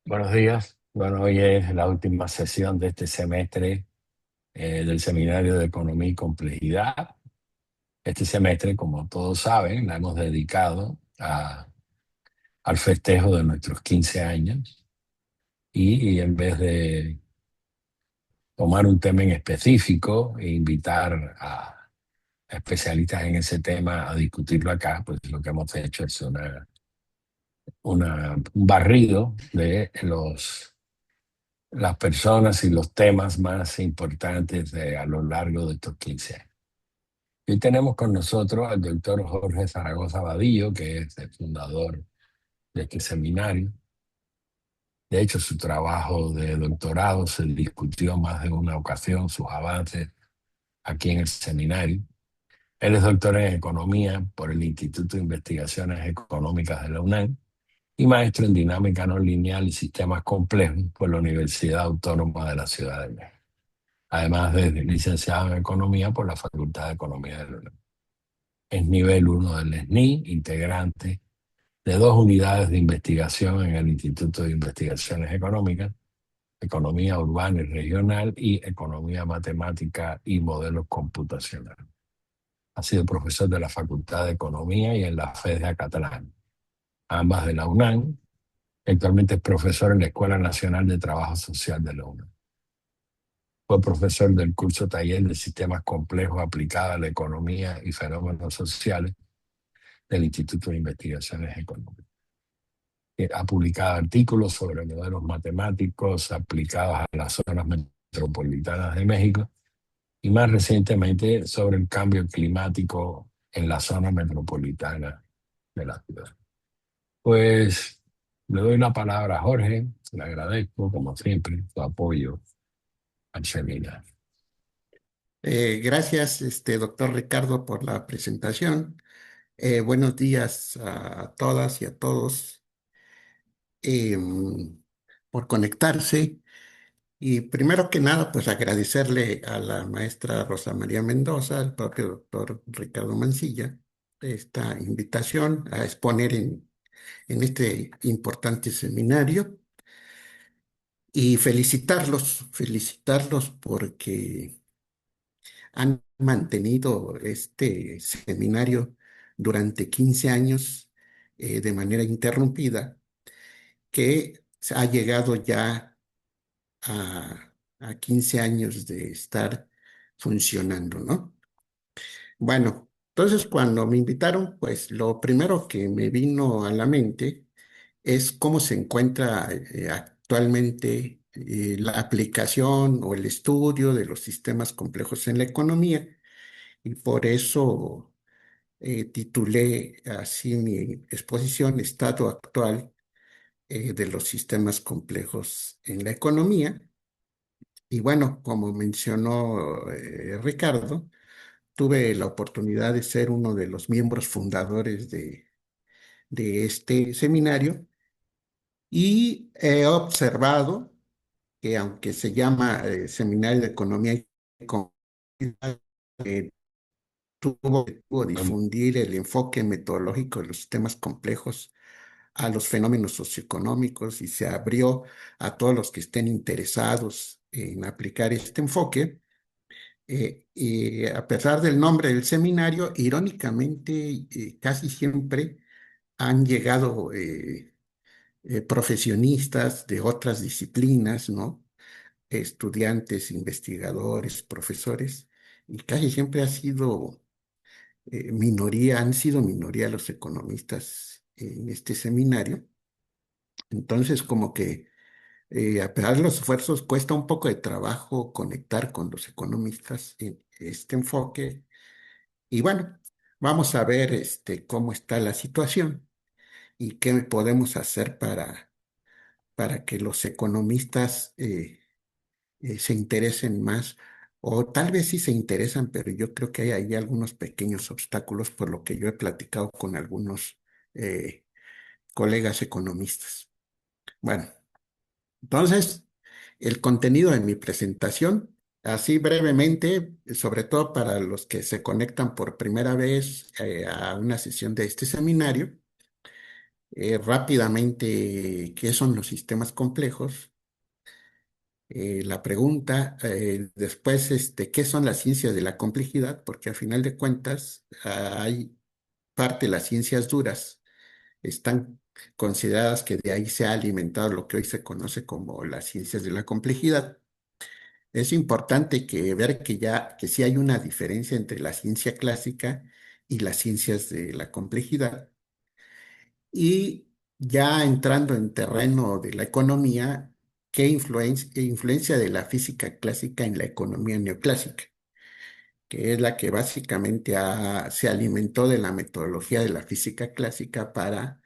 Buenos días. Bueno, hoy es la última sesión de este semestre del Seminario de Economía y Complejidad. Este semestre, como todos saben, la hemos dedicado al festejo de nuestros 15 años y en vez de tomar un tema en específico e invitar a especialistas en ese tema a discutirlo acá, pues lo que hemos hecho es un barrido de las personas y los temas más importantes a lo largo de estos 15 años. Hoy tenemos con nosotros al doctor Jorge Zaragoza Vadillo, que es el fundador de este seminario. De hecho, su trabajo de doctorado se discutió más de una ocasión, sus avances aquí en el seminario. Él es doctor en Economía por el Instituto de Investigaciones Económicas de la UNAM y maestro en Dinámica No Lineal y Sistemas Complejos por la Universidad Autónoma de la Ciudad de México, además de licenciado en Economía por la Facultad de Economía de la UNAM. Es nivel 1 del SNI, integrante de dos unidades de investigación en el Instituto de Investigaciones Económicas, Economía Urbana y Regional y Economía Matemática y Modelos Computacionales. Ha sido profesor de la Facultad de Economía y en la FEDA Catalán, ambas de la UNAM. Actualmente es profesor en la Escuela Nacional de Trabajo Social de la UNAM. Fue profesor del curso Taller de Sistemas Complejos aplicados a la Economía y Fenómenos Sociales del Instituto de Investigaciones Económicas. Ha publicado artículos sobre modelos matemáticos aplicados a las zonas metropolitanas de México y más recientemente sobre el cambio climático en la zona metropolitana de la ciudad. Pues le doy la palabra a Jorge, le agradezco como siempre su apoyo al seminario. Gracias, doctor Ricardo, por la presentación. Buenos días a todas y a todos por conectarse. Y primero que nada, pues agradecerle a la maestra Rosa María Mendoza, al propio doctor Ricardo Mancilla, esta invitación a exponer en este importante seminario y felicitarlos porque han mantenido este seminario durante 15 años de manera interrumpida, que se ha llegado ya a 15 años de estar funcionando, ¿no? Bueno, entonces cuando me invitaron, pues lo primero que me vino a la mente es cómo se encuentra actualmente la aplicación o el estudio de los sistemas complejos en la economía. Y por eso titulé así mi exposición, Estado actual de los sistemas complejos en la economía. Y bueno, como mencionó Ricardo, tuve la oportunidad de ser uno de los miembros fundadores de este seminario y he observado que aunque se llama Seminario de Economía y Comunidad, tuvo difundir el enfoque metodológico de los sistemas complejos a los fenómenos socioeconómicos y se abrió a todos los que estén interesados en aplicar este enfoque. Y a pesar del nombre del seminario, irónicamente, casi siempre han llegado profesionistas de otras disciplinas, ¿no? Estudiantes, investigadores, profesores, y casi siempre ha sido han sido minoría los economistas en este seminario. Entonces, como que a pesar de los esfuerzos, cuesta un poco de trabajo conectar con los economistas en este enfoque. Y bueno, vamos a ver cómo está la situación y qué podemos hacer para que los economistas se interesen más. O tal vez sí se interesan, pero yo creo que hay ahí algunos pequeños obstáculos por lo que yo he platicado con algunos eh, colegas economistas. Bueno, entonces, el contenido de mi presentación, así brevemente, sobre todo para los que se conectan por primera vez a una sesión de este seminario, Rápidamente, ¿qué son los sistemas complejos? La pregunta, después, ¿qué son las ciencias de la complejidad? Porque a final de cuentas, hay parte de las ciencias duras, están consideradas que de ahí se ha alimentado lo que hoy se conoce como las ciencias de la complejidad. Es importante ver que sí hay una diferencia entre la ciencia clásica y las ciencias de la complejidad. Y ya entrando en terreno de la economía, ¿qué influencia de la física clásica en la economía neoclásica? Que es la que básicamente se alimentó de la metodología de la física clásica para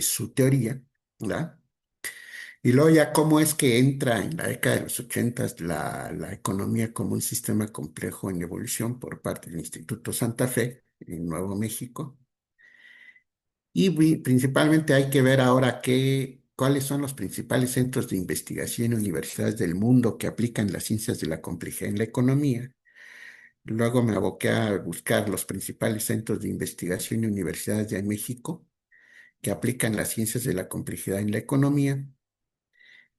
su teoría, ¿verdad? Y luego ya cómo es que entra en la década de los 80 la economía como un sistema complejo en evolución por parte del Instituto Santa Fe en Nuevo México. Y principalmente hay que ver ahora cuáles son los principales centros de investigación y universidades del mundo que aplican las ciencias de la complejidad en la economía. Luego me aboqué a buscar los principales centros de investigación y universidades de México que aplican las ciencias de la complejidad en la economía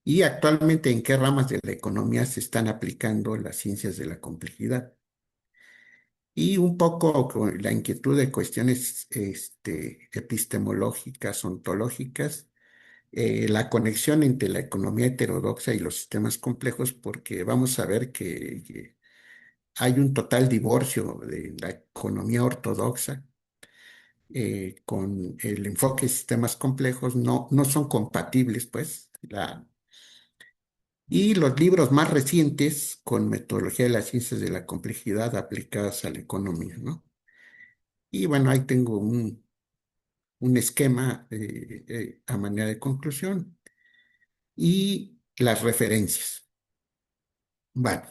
y actualmente en qué ramas de la economía se están aplicando las ciencias de la complejidad. Y un poco con la inquietud de cuestiones epistemológicas, ontológicas, la conexión entre la economía heterodoxa y los sistemas complejos, porque vamos a ver que hay un total divorcio de la economía ortodoxa con el enfoque de sistemas complejos, no son compatibles, pues. Y los libros más recientes con metodología de las ciencias de la complejidad aplicadas a la economía, ¿no? Y bueno, ahí tengo un esquema a manera de conclusión y las referencias. Bueno,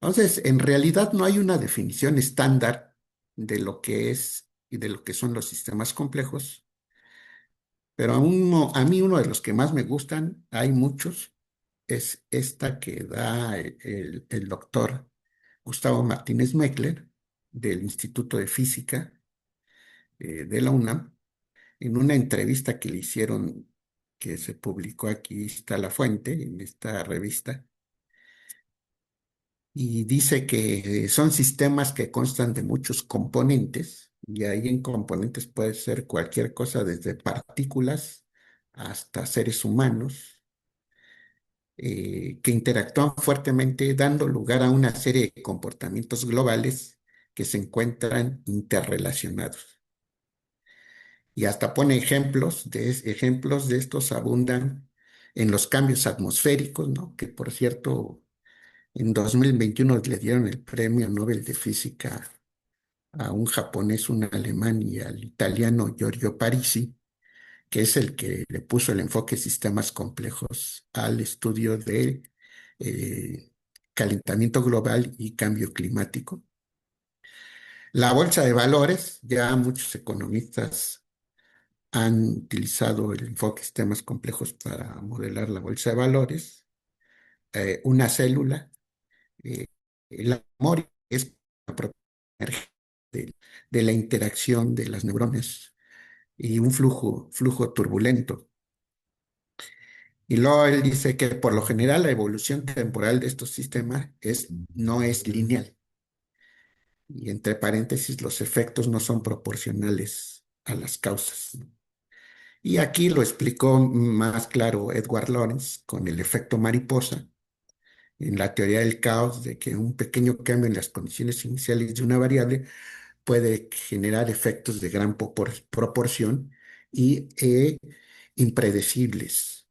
entonces, en realidad no hay una definición estándar de lo que es y de lo que son los sistemas complejos, pero a mí uno de los que más me gustan, hay muchos, es esta que da el doctor Gustavo Martínez Meckler del Instituto de Física de la UNAM, en una entrevista que le hicieron, que se publicó aquí, está la fuente, en esta revista, y dice que son sistemas que constan de muchos componentes, y ahí en componentes puede ser cualquier cosa, desde partículas hasta seres humanos, que interactúan fuertemente, dando lugar a una serie de comportamientos globales que se encuentran interrelacionados. Y hasta pone ejemplos de estos abundan en los cambios atmosféricos, ¿no? Que por cierto, en 2021 le dieron el Premio Nobel de Física a un japonés, un alemán y al italiano Giorgio Parisi, que es el que le puso el enfoque de sistemas complejos al estudio de eh, calentamiento global y cambio climático. La bolsa de valores, ya muchos economistas han utilizado el enfoque de sistemas complejos para modelar la bolsa de valores. Una célula, eh, el amor es la propia energía de la interacción de las neuronas y un flujo turbulento. Y luego él dice que por lo general la evolución temporal de estos sistemas no es lineal. Y entre paréntesis, los efectos no son proporcionales a las causas. Y aquí lo explicó más claro Edward Lorenz con el efecto mariposa en la teoría del caos, de que un pequeño cambio en las condiciones iniciales de una variable puede generar efectos de gran proporción y impredecibles.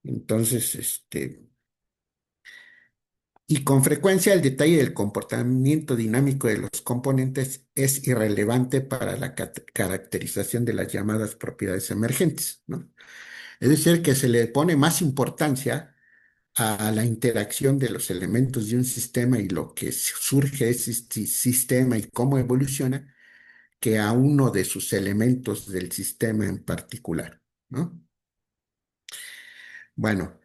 Entonces, y con frecuencia el detalle del comportamiento dinámico de los componentes es irrelevante para la caracterización de las llamadas propiedades emergentes, ¿no? Es decir, que se le pone más importancia a la interacción de los elementos de un sistema y lo que surge de ese sistema y cómo evoluciona, que a uno de sus elementos del sistema en particular, ¿no? Bueno,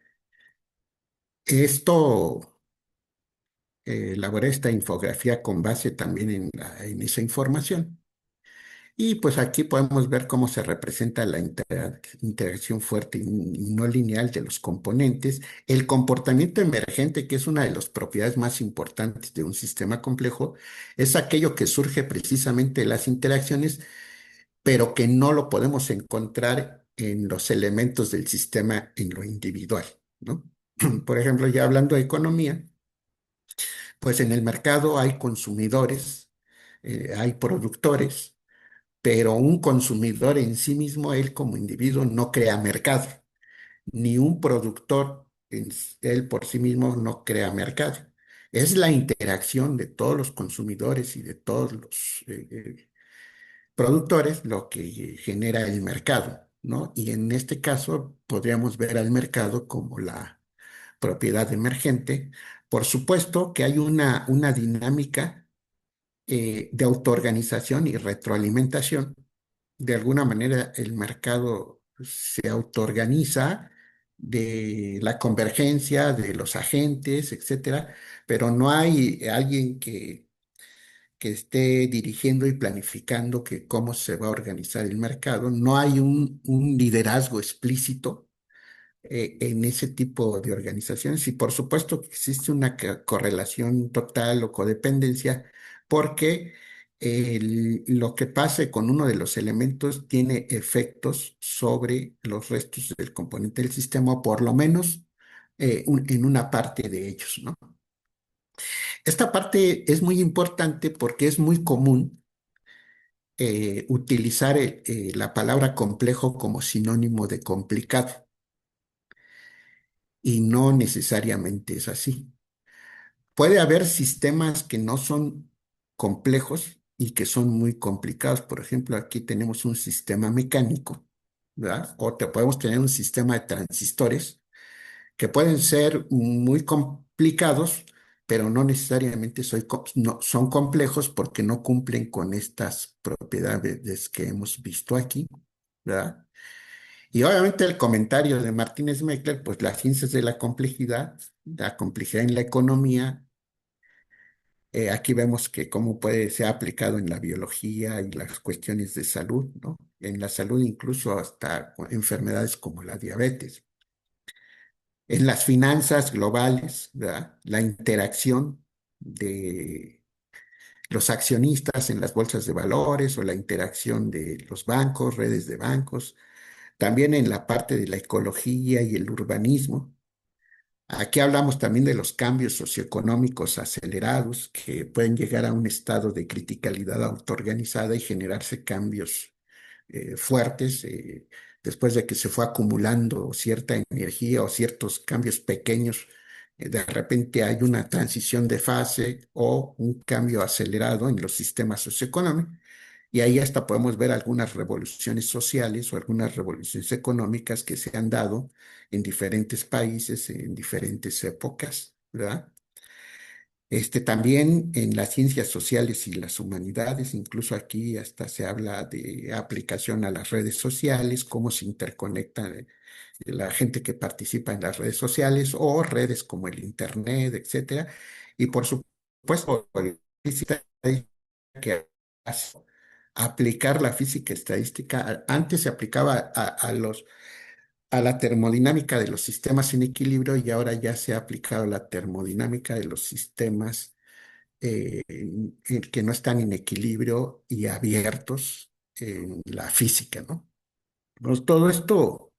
esto elaboré esta infografía con base también en esa información. Y pues aquí podemos ver cómo se representa la interacción fuerte y no lineal de los componentes. El comportamiento emergente, que es una de las propiedades más importantes de un sistema complejo, es aquello que surge precisamente de las interacciones, pero que no lo podemos encontrar en los elementos del sistema en lo individual, ¿no? Por ejemplo, ya hablando de economía, pues en el mercado hay consumidores, hay productores, pero un consumidor en sí mismo, él como individuo, no crea mercado, ni un productor, él por sí mismo no crea mercado. Es la interacción de todos los consumidores y de todos los productores lo que genera el mercado, ¿no? Y en este caso podríamos ver al mercado como la propiedad emergente. Por supuesto que hay una dinámica de autoorganización y retroalimentación. De alguna manera el mercado se autoorganiza de la convergencia de los agentes, etcétera, pero no hay alguien que esté dirigiendo y planificando que cómo se va a organizar el mercado. No hay un liderazgo explícito en ese tipo de organizaciones y por supuesto que existe una correlación total o codependencia porque lo que pase con uno de los elementos tiene efectos sobre los restos del componente del sistema o por lo menos en una parte de ellos, ¿no? Esta parte es muy importante porque es muy común utilizar la palabra complejo como sinónimo de complicado y no necesariamente es así. Puede haber sistemas que no son complejos y que son muy complicados. Por ejemplo, aquí tenemos un sistema mecánico, ¿verdad? O podemos tener un sistema de transistores que pueden ser muy complicados, pero no necesariamente no, son complejos porque no cumplen con estas propiedades que hemos visto aquí, ¿verdad? Y obviamente el comentario de Martínez Meckler, pues las ciencias de la complejidad en la economía, aquí vemos que cómo puede ser aplicado en la biología y las cuestiones de salud, ¿no? En la salud incluso hasta enfermedades como la diabetes. En las finanzas globales, ¿verdad? La interacción de los accionistas en las bolsas de valores o la interacción de los bancos, redes de bancos, también en la parte de la ecología y el urbanismo. Aquí hablamos también de los cambios socioeconómicos acelerados que pueden llegar a un estado de criticalidad autoorganizada y generarse cambios fuertes después de que se fue acumulando cierta energía o ciertos cambios pequeños. De repente hay una transición de fase o un cambio acelerado en los sistemas socioeconómicos. Y ahí hasta podemos ver algunas revoluciones sociales o algunas revoluciones económicas que se han dado en diferentes países, en diferentes épocas, ¿verdad? También en las ciencias sociales y las humanidades, incluso aquí hasta se habla de aplicación a las redes sociales, cómo se interconecta la gente que participa en las redes sociales o redes como el Internet, etcétera. Y por supuesto, la física que hace aplicar la física estadística. Antes se aplicaba a la termodinámica de los sistemas en equilibrio y ahora ya se ha aplicado la termodinámica de los sistemas que no están en equilibrio y abiertos en la física, ¿no? Pues todo esto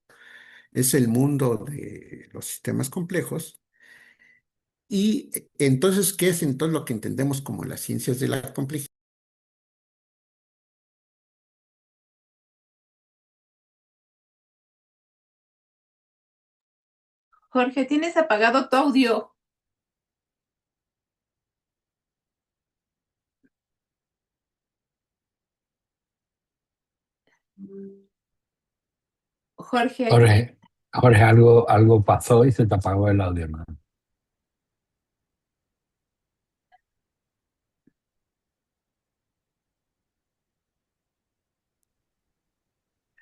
es el mundo de los sistemas complejos. Y entonces, ¿qué es entonces lo que entendemos como las ciencias de la complejidad? Jorge, tienes apagado tu audio. Jorge, Jorge, Jorge, algo pasó y se te apagó el audio, ¿no?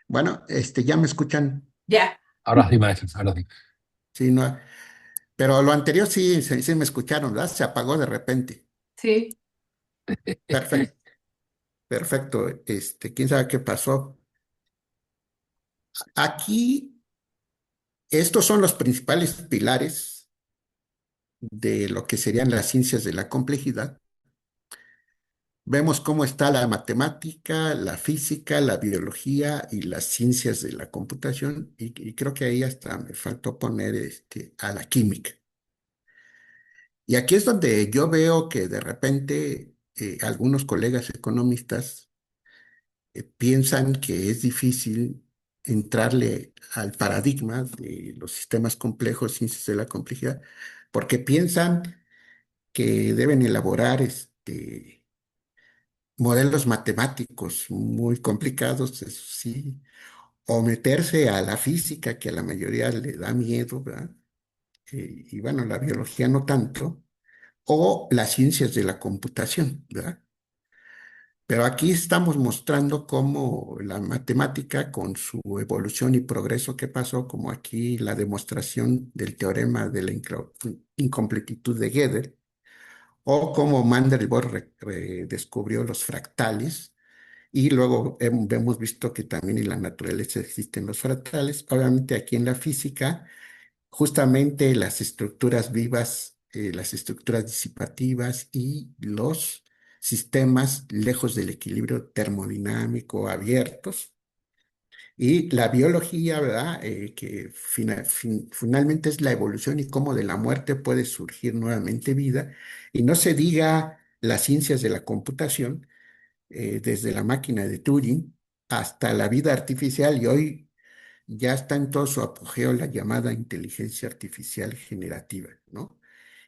Bueno, ya me escuchan, ya, Ahora sí, maestro, ahora sí. sí, no, pero lo anterior sí, sí me escucharon, ¿verdad? Se apagó de repente. sí. Perfecto. Perfecto. ¿Quién sabe qué pasó? Aquí, estos son los principales pilares de lo que serían las ciencias de la complejidad. Vemos cómo está la matemática, la física, la biología y las ciencias de la computación. Y creo que ahí hasta me faltó poner a la química. Y aquí es donde yo veo que de repente algunos colegas economistas piensan que es difícil entrarle al paradigma de los sistemas complejos, ciencias de la complejidad, porque piensan que deben elaborar modelos matemáticos muy complicados, eso sí, o meterse a la física, que a la mayoría le da miedo, ¿verdad? Y bueno, la biología no tanto, o las ciencias de la computación, ¿verdad? Pero aquí estamos mostrando cómo la matemática, con su evolución y progreso que pasó, como aquí la demostración del teorema de la incompletitud de Gödel, o cómo Mandelbrot descubrió los fractales, y luego hemos visto que también en la naturaleza existen los fractales. Obviamente aquí en la física, justamente las estructuras vivas, las estructuras disipativas y los sistemas lejos del equilibrio termodinámico abiertos. Y la biología, ¿verdad? Que finalmente es la evolución y cómo de la muerte puede surgir nuevamente vida. Y no se diga las ciencias de la computación, desde la máquina de Turing hasta la vida artificial, y hoy ya está en todo su apogeo la llamada inteligencia artificial generativa, ¿no?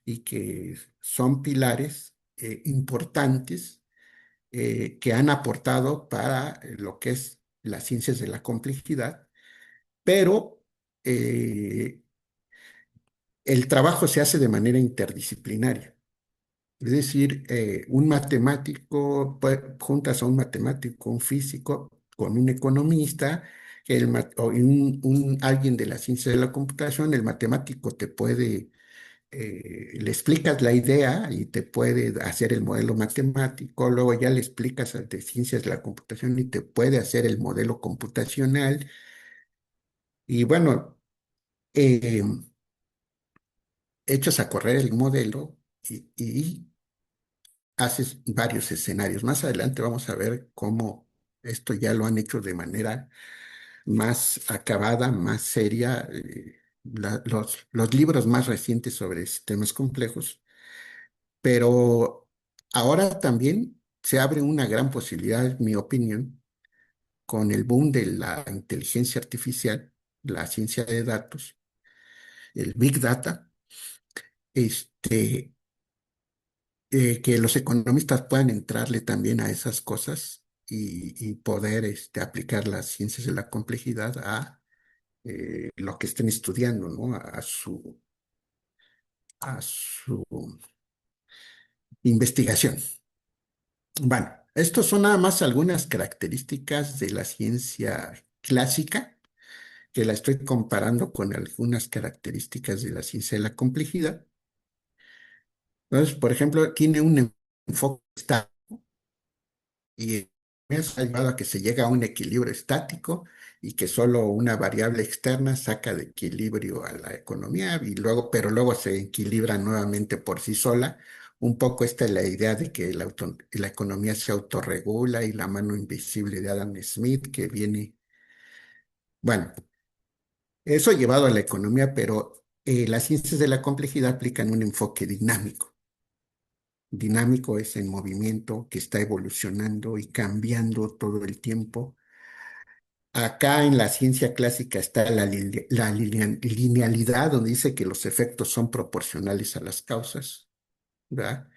Y que son pilares importantes que han aportado para lo que es las ciencias de la complejidad, pero eh, el trabajo se hace de manera interdisciplinaria. Es decir, un matemático, juntas a un matemático, un físico, con un economista, o alguien de la ciencia de la computación. El matemático te puede, le explicas la idea y te puede hacer el modelo matemático, luego ya le explicas de ciencias de la computación y te puede hacer el modelo computacional. Y bueno, eh, echas a correr el modelo y haces varios escenarios. Más adelante vamos a ver cómo esto ya lo han hecho de manera más acabada, más seria. Los libros más recientes sobre sistemas complejos, pero ahora también se abre una gran posibilidad, en mi opinión, con el boom de la inteligencia artificial, la ciencia de datos, el Big Data, este, que los economistas puedan entrarle también a esas cosas y poder aplicar las ciencias de la complejidad a lo que estén estudiando, ¿no? A su investigación. Bueno, estos son nada más algunas características de la ciencia clásica, que la estoy comparando con algunas características de la ciencia de la complejidad. Entonces, por ejemplo, tiene un enfoque y eso ha llevado a que se llegue a un equilibrio estático y que solo una variable externa saca de equilibrio a la economía y luego, pero luego se equilibra nuevamente por sí sola. Un poco esta es la idea de que la economía se autorregula y la mano invisible de Adam Smith que viene, bueno, eso ha llevado a la economía, pero las ciencias de la complejidad aplican un enfoque dinámico. Dinámico es en movimiento que está evolucionando y cambiando todo el tiempo. Acá en la ciencia clásica está la linealidad, donde dice que los efectos son proporcionales a las causas, ¿verdad?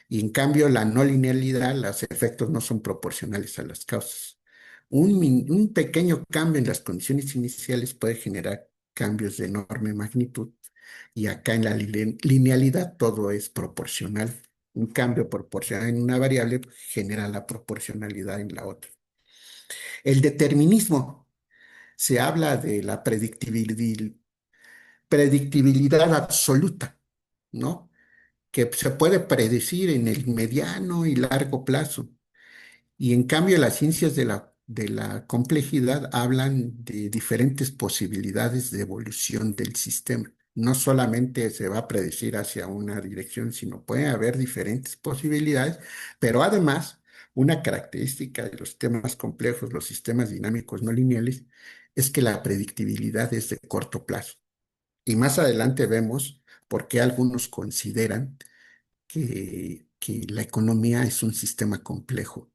Y en cambio, la no linealidad, los efectos no son proporcionales a las causas. Un pequeño cambio en las condiciones iniciales puede generar cambios de enorme magnitud, y acá en la linealidad todo es proporcional. Un cambio proporcional en una variable genera la proporcionalidad en la otra. El determinismo. Se habla de la predictibilidad absoluta, ¿no? Que se puede predecir en el mediano y largo plazo. Y en cambio, las ciencias de la complejidad hablan de diferentes posibilidades de evolución del sistema. No solamente se va a predecir hacia una dirección, sino puede haber diferentes posibilidades, pero además, una característica de los sistemas complejos, los sistemas dinámicos no lineales, es que la predictibilidad es de corto plazo. Y más adelante vemos por qué algunos consideran que la economía es un sistema complejo,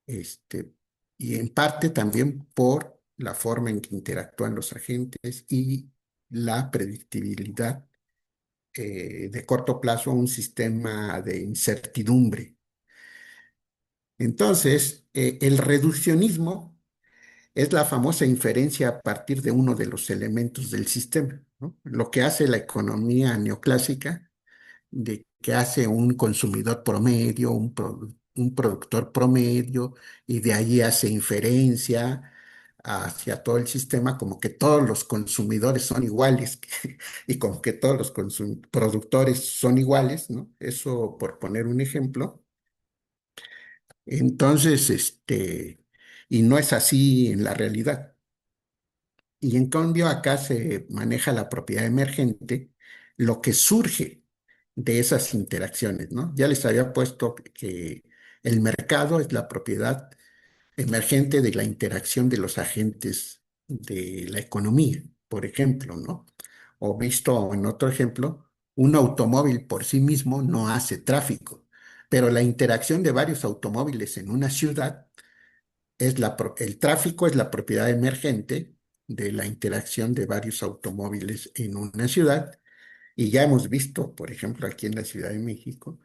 este, y en parte también por la forma en que interactúan los agentes y la predictibilidad de corto plazo, un sistema de incertidumbre. Entonces, el reduccionismo es la famosa inferencia a partir de uno de los elementos del sistema, ¿no? Lo que hace la economía neoclásica de que hace un consumidor promedio, un productor promedio, y de ahí hace inferencia hacia todo el sistema, como que todos los consumidores son iguales y como que todos los productores son iguales, ¿no? Eso por poner un ejemplo. Entonces, y no es así en la realidad. Y en cambio acá se maneja la propiedad emergente, lo que surge de esas interacciones, ¿no? Ya les había puesto que el mercado es la propiedad emergente de la interacción de los agentes de la economía, por ejemplo, ¿no? O visto en otro ejemplo, un automóvil por sí mismo no hace tráfico, pero la interacción de varios automóviles en una ciudad el tráfico es la propiedad emergente de la interacción de varios automóviles en una ciudad. Y ya hemos visto, por ejemplo, aquí en la Ciudad de México,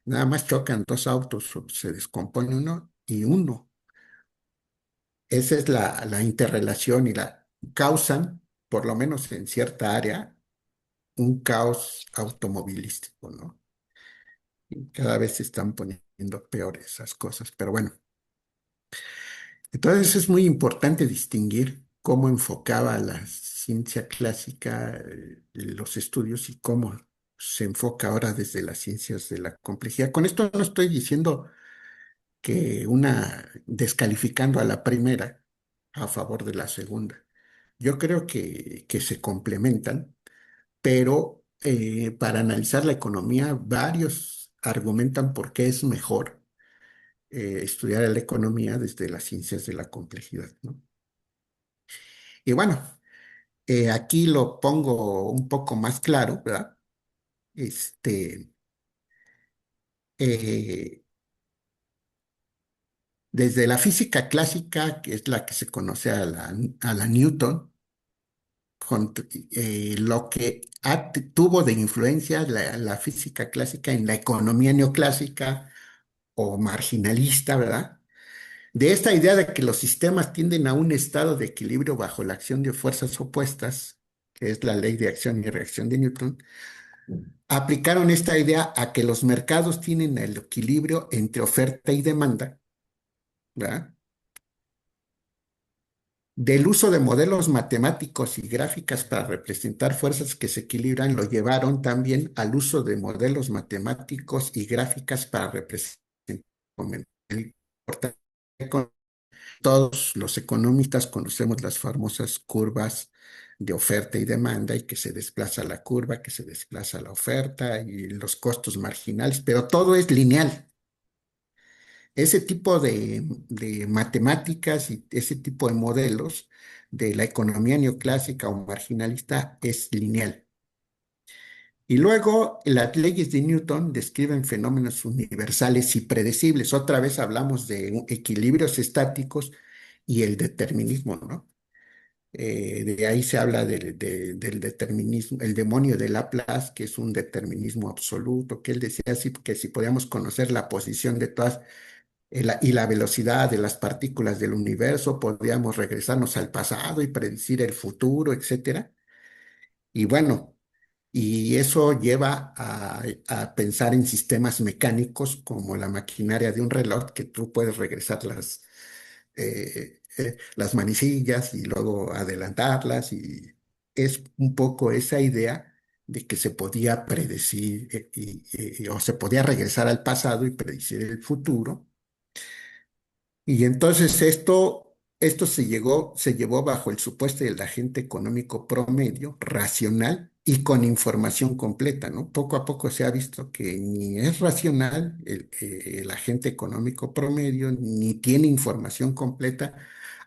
nada más chocan dos autos, o se descompone uno y uno. Esa es la interrelación y la causan, por lo menos en cierta área, un caos automovilístico, ¿no? Y cada vez se están poniendo peores esas cosas, pero bueno. Entonces es muy importante distinguir cómo enfocaba la ciencia clásica los estudios y cómo se enfoca ahora desde las ciencias de la complejidad. Con esto no estoy diciendo que una descalificando a la primera a favor de la segunda. Yo creo que se complementan, pero para analizar la economía, varios argumentan por qué es mejor estudiar la economía desde las ciencias de la complejidad, ¿no? Y bueno, aquí lo pongo un poco más claro, ¿verdad? Este, eh, desde la física clásica, que es la que se conoce a la Newton, lo que tuvo de influencia la física clásica en la economía neoclásica o marginalista, ¿verdad? De esta idea de que los sistemas tienden a un estado de equilibrio bajo la acción de fuerzas opuestas, que es la ley de acción y reacción de Newton, aplicaron esta idea a que los mercados tienen el equilibrio entre oferta y demanda, ¿verdad? Del uso de modelos matemáticos y gráficas para representar fuerzas que se equilibran, lo llevaron también al uso de modelos matemáticos y gráficas para representar. Todos los economistas conocemos las famosas curvas de oferta y demanda y que se desplaza la curva, que se desplaza la oferta y los costos marginales, pero todo es lineal. Ese tipo de matemáticas y ese tipo de modelos de la economía neoclásica o marginalista es lineal. Y luego las leyes de Newton describen fenómenos universales y predecibles. Otra vez hablamos de equilibrios estáticos y el determinismo, ¿no? De ahí se habla del determinismo, el demonio de Laplace, que es un determinismo absoluto, que él decía así, que si podíamos conocer la posición de todas y la velocidad de las partículas del universo, podríamos regresarnos al pasado y predecir el futuro, etcétera. Y bueno, y eso lleva a pensar en sistemas mecánicos como la maquinaria de un reloj, que tú puedes regresar las manecillas y luego adelantarlas. Y es un poco esa idea de que se podía predecir o se podía regresar al pasado y predecir el futuro. Y entonces esto se llevó bajo el supuesto del agente económico promedio, racional y con información completa, ¿no? Poco a poco se ha visto que ni es racional el agente económico promedio, ni tiene información completa,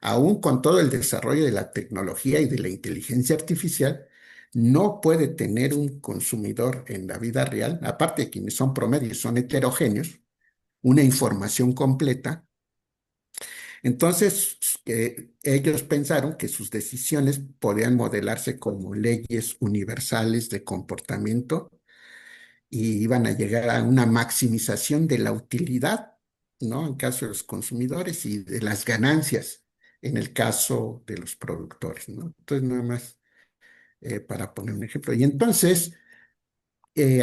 aún con todo el desarrollo de la tecnología y de la inteligencia artificial. No puede tener un consumidor en la vida real, aparte de quienes son promedios, son heterogéneos, una información completa. Entonces, ellos pensaron que sus decisiones podían modelarse como leyes universales de comportamiento y iban a llegar a una maximización de la utilidad, ¿no? En caso de los consumidores y de las ganancias en el caso de los productores, ¿no? Entonces, nada más para poner un ejemplo. Y entonces,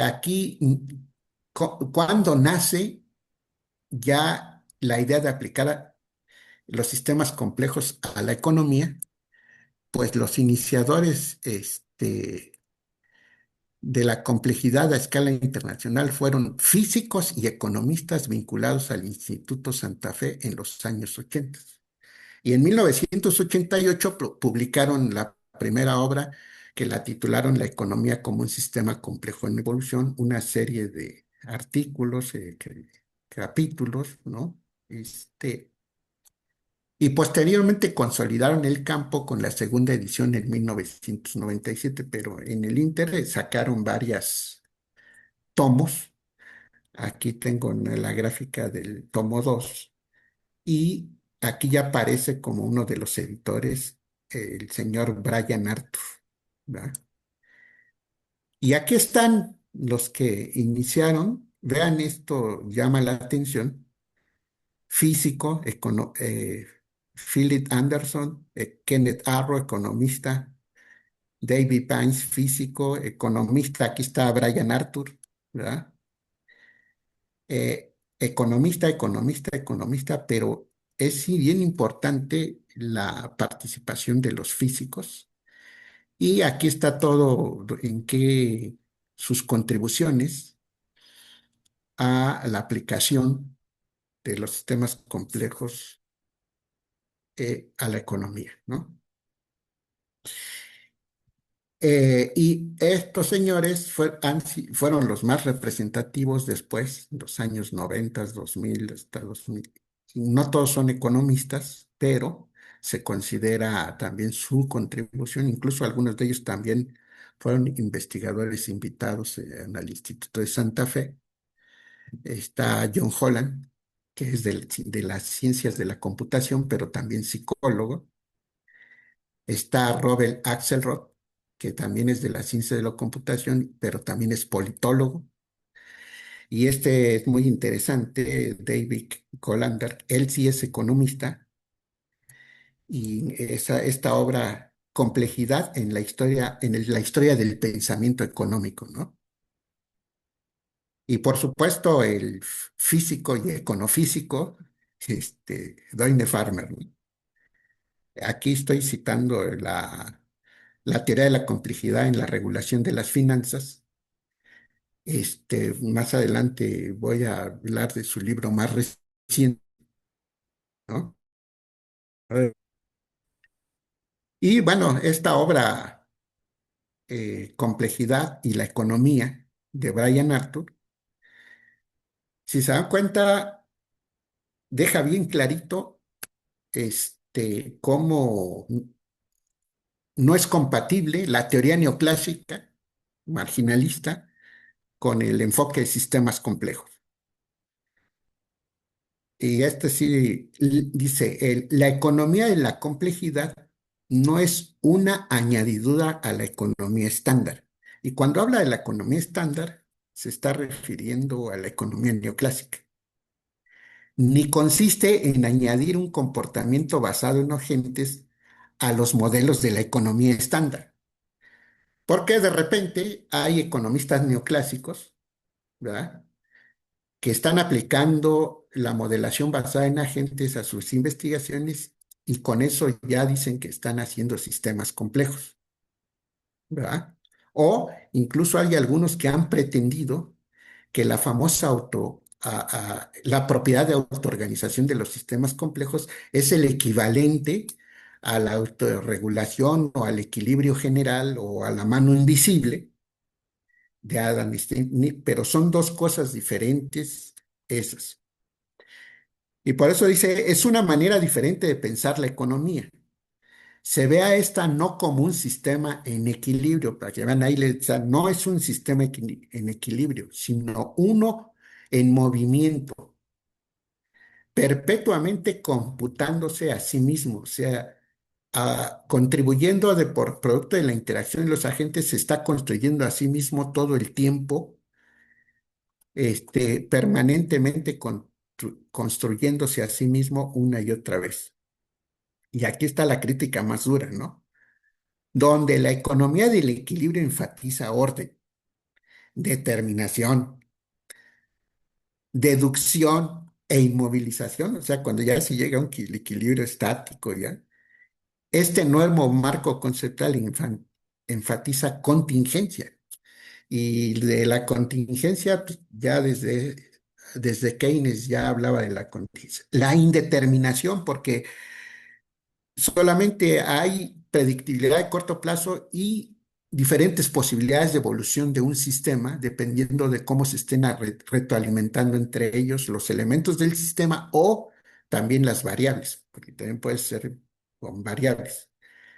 aquí, cuando nace ya la idea de aplicar los sistemas complejos a la economía, pues los iniciadores de la complejidad a escala internacional fueron físicos y economistas vinculados al Instituto Santa Fe en los años 80. Y en 1988 publicaron la primera obra que la titularon La economía como un sistema complejo en evolución, una serie de artículos, capítulos, ¿no? Y posteriormente consolidaron el campo con la segunda edición en 1997, pero en el Inter sacaron varias tomos. Aquí tengo la gráfica del tomo 2 y aquí ya aparece como uno de los editores el señor Brian Arthur, ¿verdad? Y aquí están los que iniciaron. Vean, esto llama la atención. Físico, Philip Anderson, Kenneth Arrow, economista, David Pines, físico, economista, aquí está Brian Arthur, ¿verdad? Economista, pero es sí bien importante la participación de los físicos. Y aquí está todo en qué sus contribuciones a la aplicación de los sistemas complejos a la economía, ¿no? Y estos señores fueron los más representativos después, en los años 90, 2000, hasta 2000. No todos son economistas, pero se considera también su contribución. Incluso algunos de ellos también fueron investigadores invitados al Instituto de Santa Fe. Está John Holland, que es de las ciencias de la computación, pero también psicólogo. Está Robert Axelrod, que también es de la ciencia de la computación, pero también es politólogo. Y este es muy interesante, David Colander. Él sí es economista y esta obra, Complejidad en la historia, la historia del pensamiento económico, ¿no? Y por supuesto, el físico y econofísico, Doyne Farmer, ¿no? Aquí estoy citando la teoría de la complejidad en la regulación de las finanzas. Más adelante voy a hablar de su libro más reciente, ¿no? Y bueno, esta obra, Complejidad y la economía, de Brian Arthur, si se dan cuenta, deja bien clarito cómo no es compatible la teoría neoclásica, marginalista, con el enfoque de sistemas complejos. Y este sí dice, la economía de la complejidad no es una añadidura a la economía estándar. Y cuando habla de la economía estándar, se está refiriendo a la economía neoclásica. Ni consiste en añadir un comportamiento basado en agentes a los modelos de la economía estándar. Porque de repente hay economistas neoclásicos, ¿verdad?, que están aplicando la modelación basada en agentes a sus investigaciones y con eso ya dicen que están haciendo sistemas complejos, ¿verdad? O incluso hay algunos que han pretendido que la famosa la propiedad de autoorganización de los sistemas complejos es el equivalente a la autorregulación o al equilibrio general o a la mano invisible de Adam Smith, pero son dos cosas diferentes esas. Y por eso dice, es una manera diferente de pensar la economía. Se ve a esta no como un sistema en equilibrio, para que vean ahí, o sea, no es un sistema en equilibrio, sino uno en movimiento, perpetuamente computándose a sí mismo, o sea, contribuyendo por producto de la interacción de los agentes, se está construyendo a sí mismo todo el tiempo, permanentemente construyéndose a sí mismo una y otra vez. Y aquí está la crítica más dura, ¿no? Donde la economía del equilibrio enfatiza orden, determinación, deducción e inmovilización, o sea, cuando ya se llega a un equilibrio estático, ya, este nuevo marco conceptual enfatiza contingencia. Y de la contingencia, pues, ya desde Keynes ya hablaba de la contingencia. La indeterminación, porque solamente hay predictibilidad de corto plazo y diferentes posibilidades de evolución de un sistema dependiendo de cómo se estén retroalimentando entre ellos los elementos del sistema o también las variables, porque también puede ser con variables.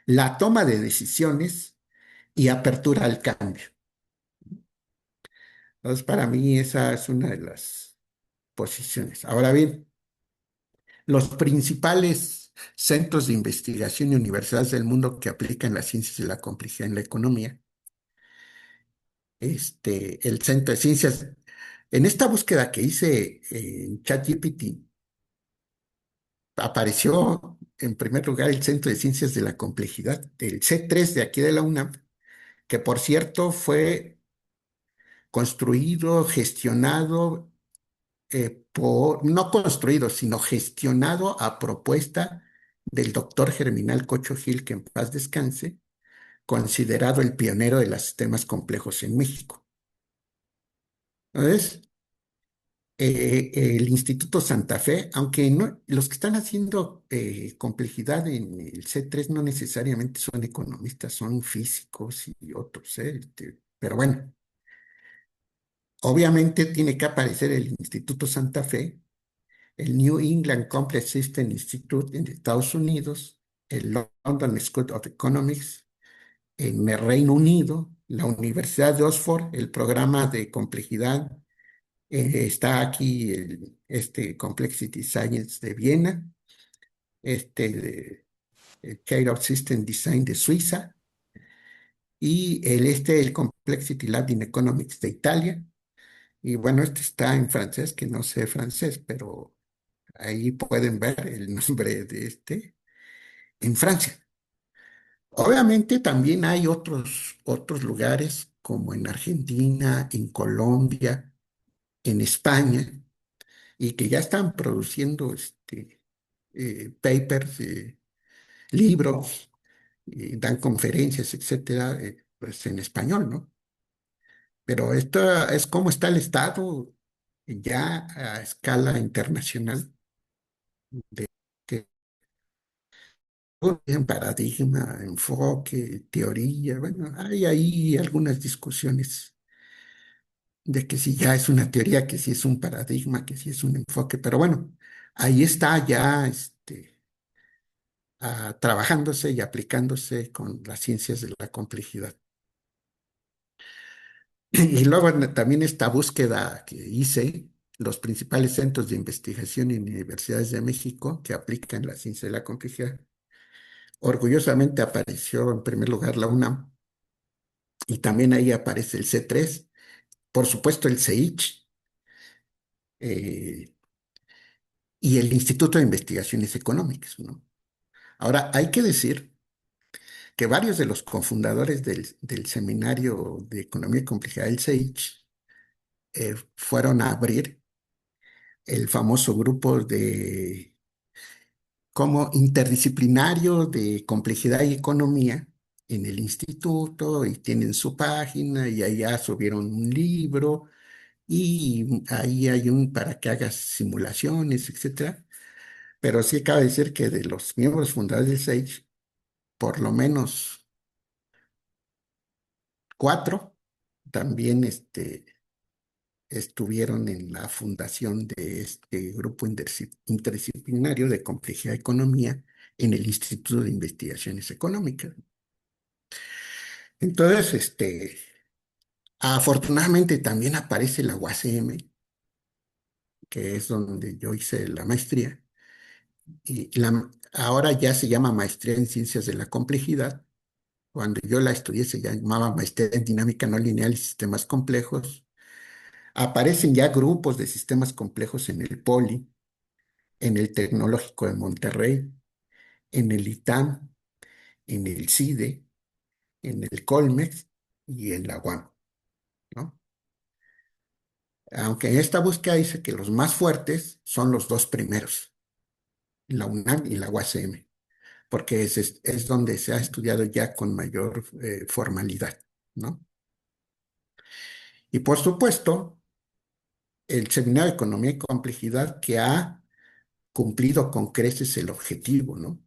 La toma de decisiones y apertura al cambio. Entonces, para mí esa es una de las posiciones. Ahora bien, los principales centros de investigación y universidades del mundo que aplican las ciencias de la complejidad en la economía, el Centro de Ciencias, en esta búsqueda que hice en ChatGPT, apareció en primer lugar el Centro de Ciencias de la Complejidad, el C3 de aquí de la UNAM, que por cierto fue construido, gestionado no construido, sino gestionado a propuesta del doctor Germinal Cocho Gil, que en paz descanse, considerado el pionero de los sistemas complejos en México. Entonces, el Instituto Santa Fe, aunque no, los que están haciendo complejidad en el C3 no necesariamente son economistas, son físicos y otros, pero bueno, obviamente tiene que aparecer el Instituto Santa Fe, el New England Complex System Institute en Estados Unidos, el London School of Economics en el Reino Unido, la Universidad de Oxford, el programa de complejidad, está aquí este Complexity Science de Viena, el Care of System Design de Suiza, y el Complexity Lab in Economics de Italia. Y bueno, este está en francés, que no sé francés, pero ahí pueden ver el nombre de en Francia. Obviamente también hay otros lugares como en Argentina, en Colombia, en España, y que ya están produciendo papers, libros, dan conferencias, etcétera, pues en español, ¿no? Pero esto es cómo está el Estado ya a escala internacional de que en paradigma, enfoque, teoría. Bueno, hay ahí algunas discusiones de que si ya es una teoría, que si es un paradigma, que si es un enfoque, pero bueno, ahí está ya trabajándose y aplicándose con las ciencias de la complejidad. Y luego también esta búsqueda que hice, los principales centros de investigación en universidades de México que aplican la ciencia de la complejidad. Orgullosamente apareció en primer lugar la UNAM y también ahí aparece el C3, por supuesto el CEICH eh, y el Instituto de Investigaciones Económicas, ¿no? Ahora, hay que decir que varios de los cofundadores del Seminario de Economía y Complejidad del CEICH fueron a abrir el famoso grupo de como interdisciplinario de complejidad y economía en el instituto y tienen su página y allá subieron un libro y ahí hay para que hagas simulaciones, etcétera. Pero sí cabe decir que de los miembros fundadores del SAGE, por lo menos cuatro también estuvieron en la fundación de este grupo interdisciplinario de complejidad y economía en el Instituto de Investigaciones Económicas. Entonces, afortunadamente también aparece la UACM, que es donde yo hice la maestría, y ahora ya se llama Maestría en Ciencias de la Complejidad. Cuando yo la estudié se llamaba Maestría en Dinámica No Lineal y Sistemas Complejos. Aparecen ya grupos de sistemas complejos en el POLI, en el Tecnológico de Monterrey, en el ITAM, en el CIDE, en el Colmex y en la UAM, ¿no? Aunque en esta búsqueda dice que los más fuertes son los dos primeros, la UNAM y la UACM, porque es donde se ha estudiado ya con mayor formalidad, ¿no? Y por supuesto, el Seminario de Economía y Complejidad que ha cumplido con creces el objetivo, ¿no?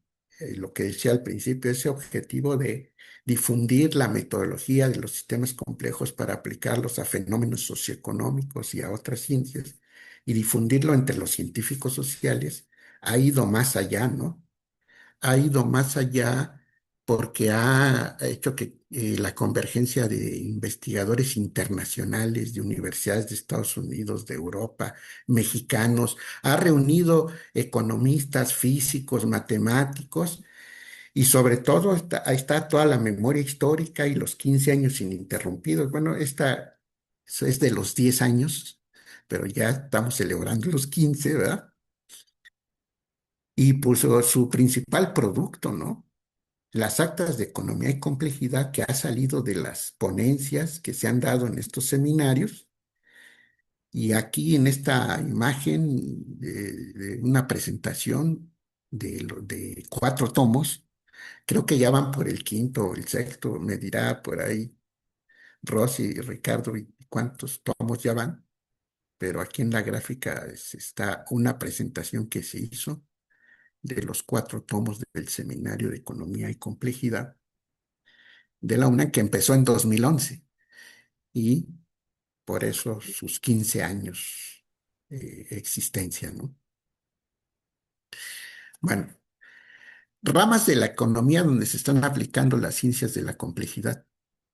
Lo que decía al principio, ese objetivo de difundir la metodología de los sistemas complejos para aplicarlos a fenómenos socioeconómicos y a otras ciencias, y difundirlo entre los científicos sociales, ha ido más allá, ¿no? Ha ido más allá porque ha hecho que la convergencia de investigadores internacionales de universidades de Estados Unidos, de Europa, mexicanos, ha reunido economistas, físicos, matemáticos y sobre todo ahí está toda la memoria histórica y los 15 años ininterrumpidos. Bueno, esta es de los 10 años, pero ya estamos celebrando los 15, ¿verdad? Y puso su principal producto, ¿no? Las actas de economía y complejidad que ha salido de las ponencias que se han dado en estos seminarios. Y aquí en esta imagen de una presentación de 4 tomos, creo que ya van por el quinto o el sexto, me dirá por ahí Rosy y Ricardo y cuántos tomos ya van, pero aquí en la gráfica está una presentación que se hizo de los 4 tomos del Seminario de Economía y Complejidad de la UNAM, que empezó en 2011 y por eso sus 15 años existencia, ¿no? Bueno, ramas de la economía donde se están aplicando las ciencias de la complejidad.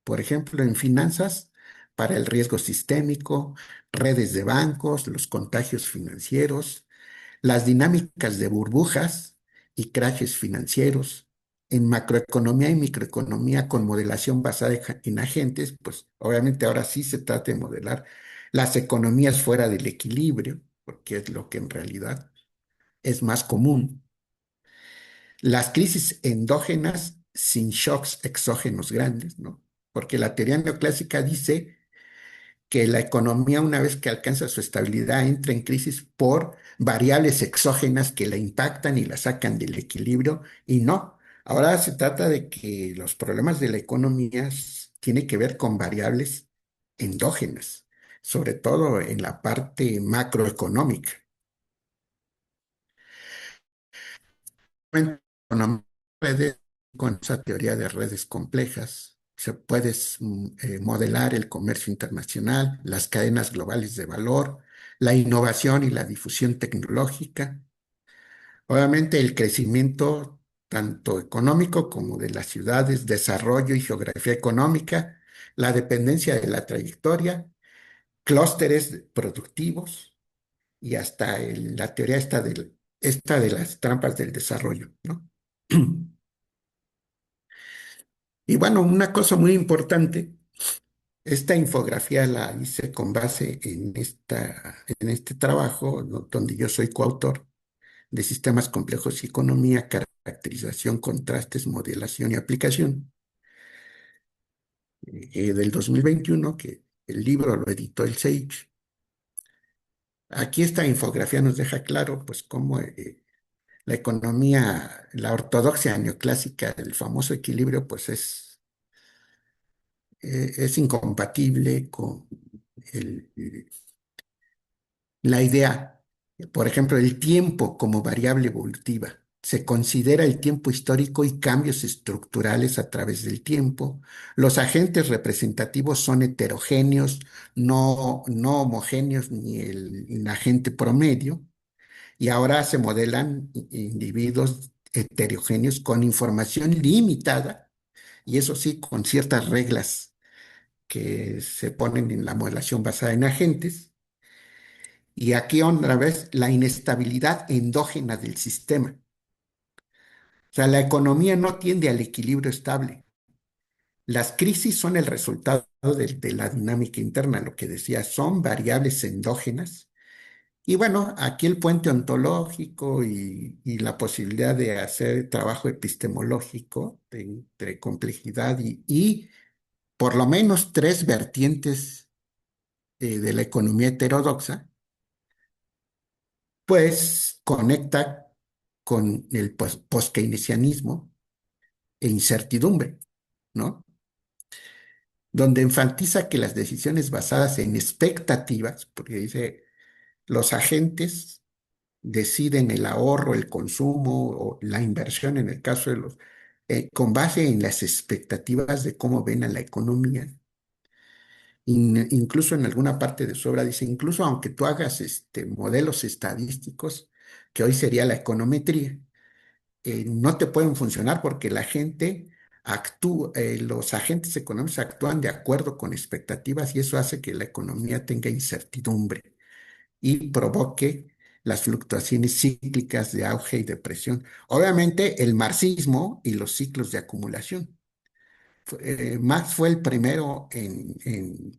Por ejemplo, en finanzas, para el riesgo sistémico, redes de bancos, los contagios financieros, las dinámicas de burbujas y crashes financieros. En macroeconomía y microeconomía con modelación basada en agentes, pues obviamente ahora sí se trata de modelar las economías fuera del equilibrio, porque es lo que en realidad es más común. Las crisis endógenas sin shocks exógenos grandes, ¿no? Porque la teoría neoclásica dice que la economía, una vez que alcanza su estabilidad, entra en crisis por variables exógenas que la impactan y la sacan del equilibrio, y no. Ahora se trata de que los problemas de la economía tienen que ver con variables endógenas, sobre todo en la parte macroeconómica. En economía de redes, con esa teoría de redes complejas, se puede modelar el comercio internacional, las cadenas globales de valor, la innovación y la difusión tecnológica. Obviamente el crecimiento tanto económico como de las ciudades, desarrollo y geografía económica, la dependencia de la trayectoria, clústeres productivos y hasta la teoría esta de las trampas del desarrollo, ¿no? Y bueno, una cosa muy importante, esta infografía la hice con base en este trabajo, donde yo soy coautor de Sistemas Complejos y Economía, Caracterización, Contrastes, Modelación y Aplicación, del 2021, que el libro lo editó el SAGE. Aquí esta infografía nos deja claro, pues, cómo la economía, la ortodoxia neoclásica, el famoso equilibrio, pues es incompatible con el La idea, por ejemplo, el tiempo como variable evolutiva. Se considera el tiempo histórico y cambios estructurales a través del tiempo. Los agentes representativos son heterogéneos, no homogéneos ni el agente promedio. Y ahora se modelan individuos heterogéneos con información limitada, y eso sí, con ciertas reglas que se ponen en la modelación basada en agentes. Y aquí otra vez la inestabilidad endógena del sistema. O sea, la economía no tiende al equilibrio estable. Las crisis son el resultado de la dinámica interna, lo que decía, son variables endógenas. Y bueno, aquí el puente ontológico y la posibilidad de hacer trabajo epistemológico entre complejidad y por lo menos tres vertientes de la economía heterodoxa, pues conecta con el post-keynesianismo e incertidumbre, ¿no? Donde enfatiza que las decisiones basadas en expectativas, porque dice, los agentes deciden el ahorro, el consumo o la inversión en el caso de los, con base en las expectativas de cómo ven a la economía. Incluso en alguna parte de su obra dice, incluso aunque tú hagas modelos estadísticos, que hoy sería la econometría, no te pueden funcionar porque la gente actúa, los agentes económicos actúan de acuerdo con expectativas y eso hace que la economía tenga incertidumbre y provoque las fluctuaciones cíclicas de auge y depresión. Obviamente, el marxismo y los ciclos de acumulación. Marx fue el primero en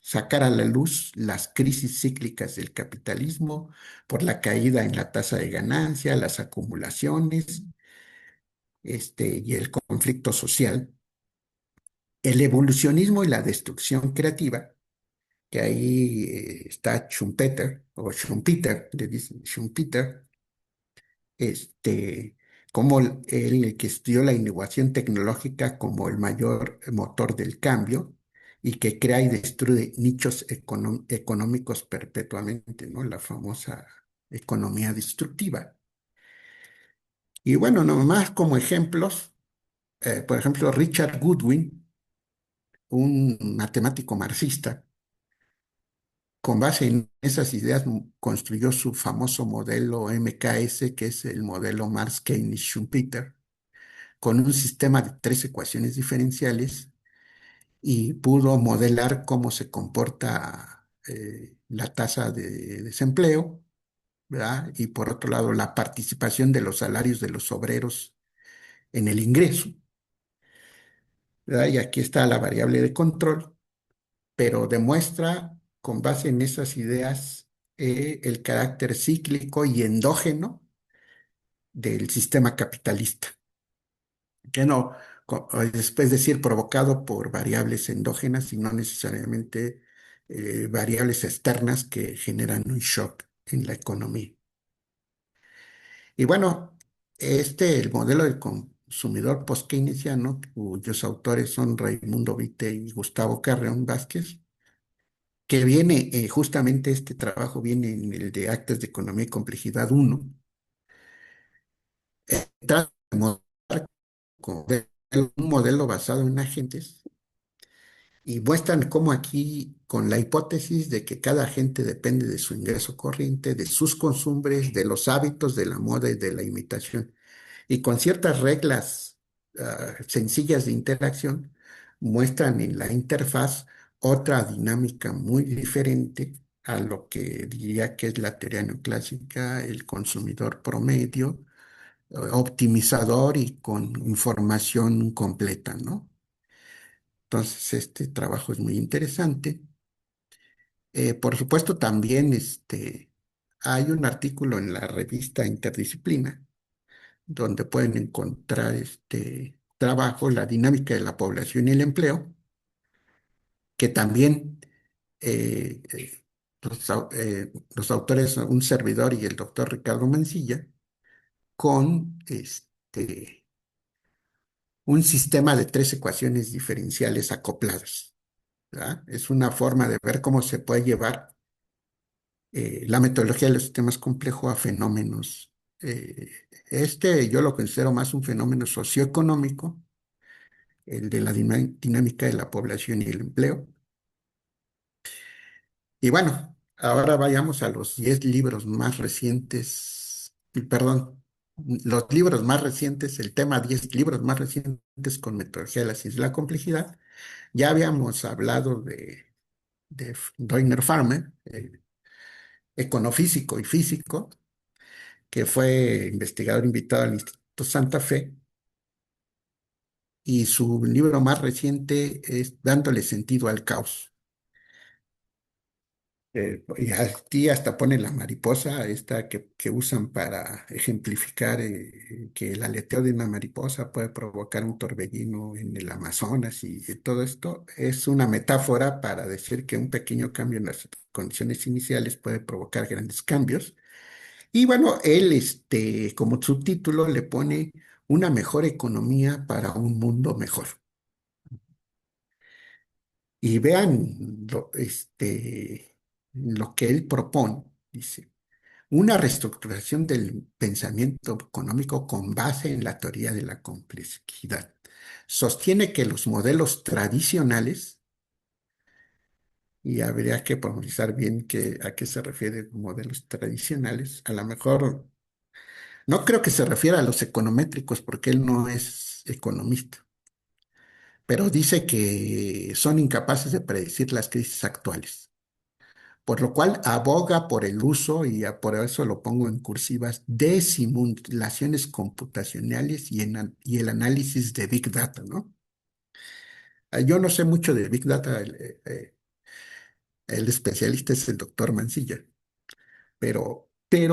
sacar a la luz las crisis cíclicas del capitalismo por la caída en la tasa de ganancia, las acumulaciones, y el conflicto social, el evolucionismo y la destrucción creativa, que ahí está Schumpeter, o Schumpeter, le dicen Schumpeter, este, como él el que estudió la innovación tecnológica como el mayor motor del cambio y que crea y destruye nichos económicos perpetuamente, ¿no? La famosa economía destructiva. Y bueno, nomás como ejemplos, por ejemplo, Richard Goodwin, un matemático marxista, con base en esas ideas construyó su famoso modelo MKS, que es el modelo Marx-Keynes-Schumpeter, con un sistema de tres ecuaciones diferenciales y pudo modelar cómo se comporta la tasa de desempleo, ¿verdad? Y por otro lado, la participación de los salarios de los obreros en el ingreso, ¿verdad? Y aquí está la variable de control, pero demuestra con base en esas ideas el carácter cíclico y endógeno del sistema capitalista, que no, después decir, provocado por variables endógenas y no necesariamente variables externas que generan un shock en la economía. Y bueno, el modelo del consumidor post-keynesiano, cuyos autores son Raimundo Vite y Gustavo Carreón Vázquez, que viene, justamente este trabajo viene en el de Actas de Economía y Complejidad uno, trata de mostrar un modelo basado en agentes y muestran cómo aquí, con la hipótesis de que cada agente depende de su ingreso corriente, de sus costumbres, de los hábitos, de la moda y de la imitación, y con ciertas reglas sencillas de interacción, muestran en la interfaz otra dinámica muy diferente a lo que diría que es la teoría neoclásica, el consumidor promedio, optimizador y con información completa, ¿no? Entonces, este trabajo es muy interesante. Por supuesto, también hay un artículo en la revista Interdisciplina donde pueden encontrar este trabajo, la dinámica de la población y el empleo, que también los autores, son un servidor y el doctor Ricardo Mancilla, con un sistema de tres ecuaciones diferenciales acopladas, ¿verdad? Es una forma de ver cómo se puede llevar la metodología de los sistemas complejos a fenómenos. Yo lo considero más un fenómeno socioeconómico, el de la dinámica de la población y el empleo. Y bueno, ahora vayamos a los 10 libros más recientes, perdón, los libros más recientes, el tema 10 libros más recientes con metodología de la ciencia y la complejidad. Ya habíamos hablado de Doigner Farmer, econofísico y físico, que fue investigador invitado al Instituto Santa Fe, y su libro más reciente es Dándole sentido al caos. Y aquí hasta pone la mariposa, esta que usan para ejemplificar que el aleteo de una mariposa puede provocar un torbellino en el Amazonas, y todo esto es una metáfora para decir que un pequeño cambio en las condiciones iniciales puede provocar grandes cambios. Y bueno, él, como subtítulo, le pone una mejor economía para un mundo mejor. Y vean lo que él propone. Dice, una reestructuración del pensamiento económico con base en la teoría de la complejidad. Sostiene que los modelos tradicionales, y habría que profundizar bien a qué se refiere modelos tradicionales, a lo mejor no creo que se refiera a los econométricos porque él no es economista, pero dice que son incapaces de predecir las crisis actuales, por lo cual aboga por el uso, y por eso lo pongo en cursivas, de simulaciones computacionales y el análisis de Big Data, ¿no? Yo no sé mucho de Big Data, el especialista es el doctor Mancilla, pero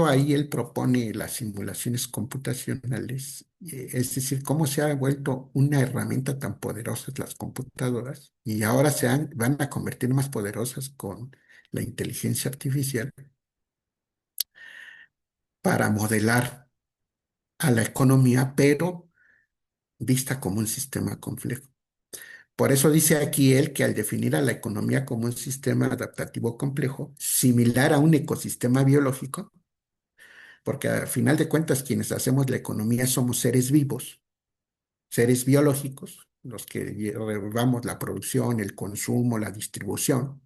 ahí él propone las simulaciones computacionales, es decir, cómo se ha vuelto una herramienta tan poderosa las computadoras, y ahora van a convertir más poderosas con la inteligencia artificial para modelar a la economía, pero vista como un sistema complejo. Por eso dice aquí él que al definir a la economía como un sistema adaptativo complejo, similar a un ecosistema biológico, porque al final de cuentas quienes hacemos la economía somos seres vivos, seres biológicos, los que llevamos la producción, el consumo, la distribución.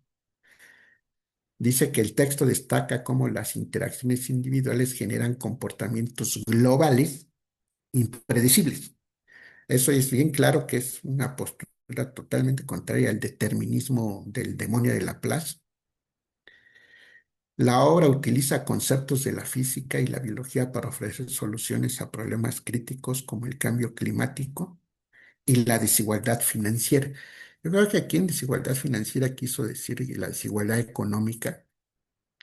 Dice que el texto destaca cómo las interacciones individuales generan comportamientos globales impredecibles. Eso es bien claro que es una postura totalmente contraria al determinismo del demonio de Laplace. La obra utiliza conceptos de la física y la biología para ofrecer soluciones a problemas críticos como el cambio climático y la desigualdad financiera. Yo creo que aquí en desigualdad financiera quiso decir la desigualdad económica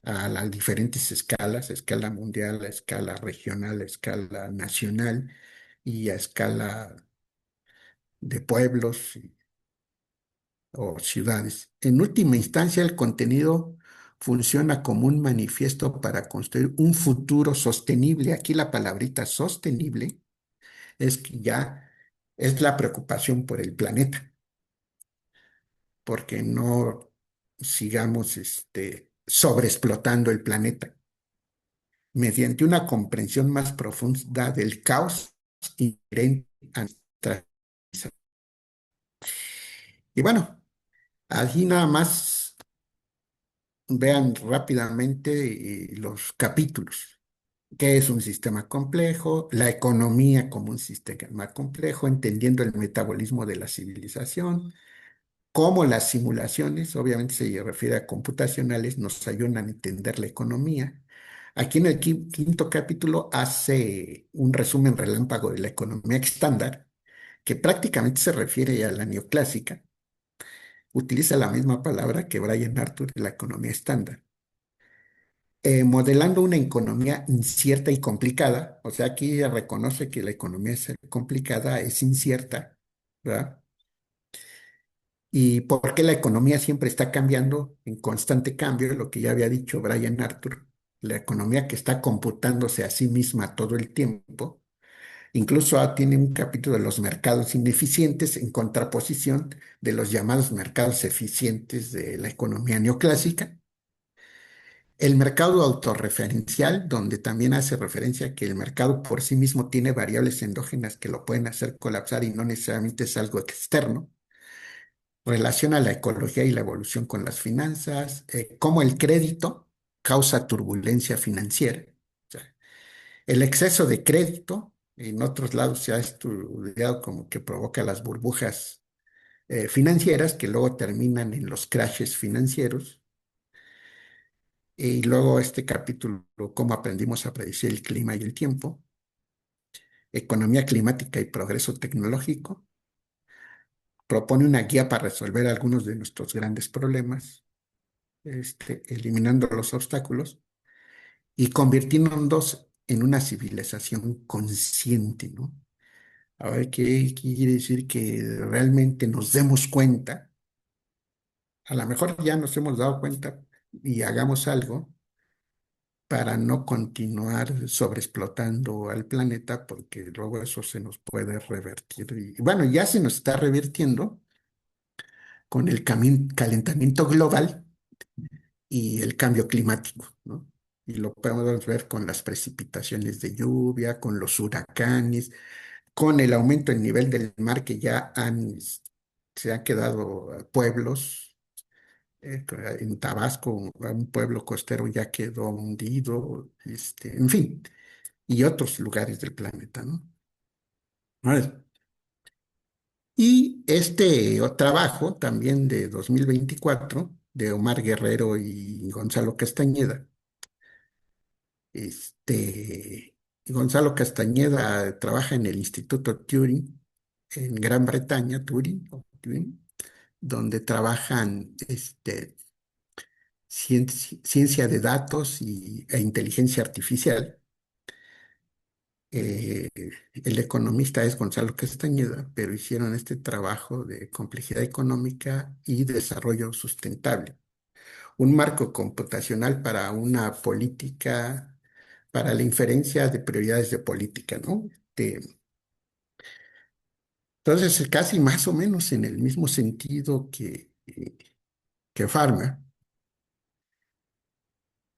a las diferentes escalas, a escala mundial, a escala regional, a escala nacional y a escala de pueblos o ciudades. En última instancia, el contenido funciona como un manifiesto para construir un futuro sostenible. Aquí la palabrita sostenible es que ya es la preocupación por el planeta, porque no sigamos sobreexplotando el planeta mediante una comprensión más profunda del caos inherente a nuestra civilización. Y bueno, allí nada más vean rápidamente los capítulos. ¿Qué es un sistema complejo? La economía como un sistema complejo, entendiendo el metabolismo de la civilización, cómo las simulaciones, obviamente se refiere a computacionales, nos ayudan a entender la economía. Aquí en el quinto capítulo hace un resumen relámpago de la economía estándar, que prácticamente se refiere a la neoclásica. Utiliza la misma palabra que Brian Arthur de la economía estándar. Modelando una economía incierta y complicada, o sea, aquí reconoce que la economía es complicada, es incierta, ¿verdad? Y por qué la economía siempre está cambiando, en constante cambio, lo que ya había dicho Brian Arthur, la economía que está computándose a sí misma todo el tiempo. Incluso tiene un capítulo de los mercados ineficientes en contraposición de los llamados mercados eficientes de la economía neoclásica. El mercado autorreferencial, donde también hace referencia a que el mercado por sí mismo tiene variables endógenas que lo pueden hacer colapsar y no necesariamente es algo externo. Relaciona la ecología y la evolución con las finanzas, cómo el crédito causa turbulencia financiera. O sea, el exceso de crédito, en otros lados se ha estudiado como que provoca las burbujas financieras que luego terminan en los crashes financieros. Y luego este capítulo, cómo aprendimos a predecir el clima y el tiempo, economía climática y progreso tecnológico, propone una guía para resolver algunos de nuestros grandes problemas, eliminando los obstáculos y convirtiéndonos en una civilización consciente, ¿no? A ver, ¿qué quiere decir? Que realmente nos demos cuenta, a lo mejor ya nos hemos dado cuenta y hagamos algo para no continuar sobreexplotando al planeta, porque luego eso se nos puede revertir. Y bueno, ya se nos está revirtiendo con el calentamiento global y el cambio climático, ¿no? Y lo podemos ver con las precipitaciones de lluvia, con los huracanes, con el aumento del nivel del mar que ya se han quedado pueblos. En Tabasco, un pueblo costero ya quedó hundido, en fin, y otros lugares del planeta, ¿no? Ahora, y trabajo también de 2024 de Omar Guerrero y Gonzalo Castañeda. Gonzalo Castañeda trabaja en el Instituto Turing en Gran Bretaña, Turing, donde trabajan ciencia de datos e inteligencia artificial. El economista es Gonzalo Castañeda, pero hicieron este trabajo de complejidad económica y desarrollo sustentable. Un marco computacional para una política, para la inferencia de prioridades de política, ¿no? Entonces, casi más o menos en el mismo sentido que Pharma.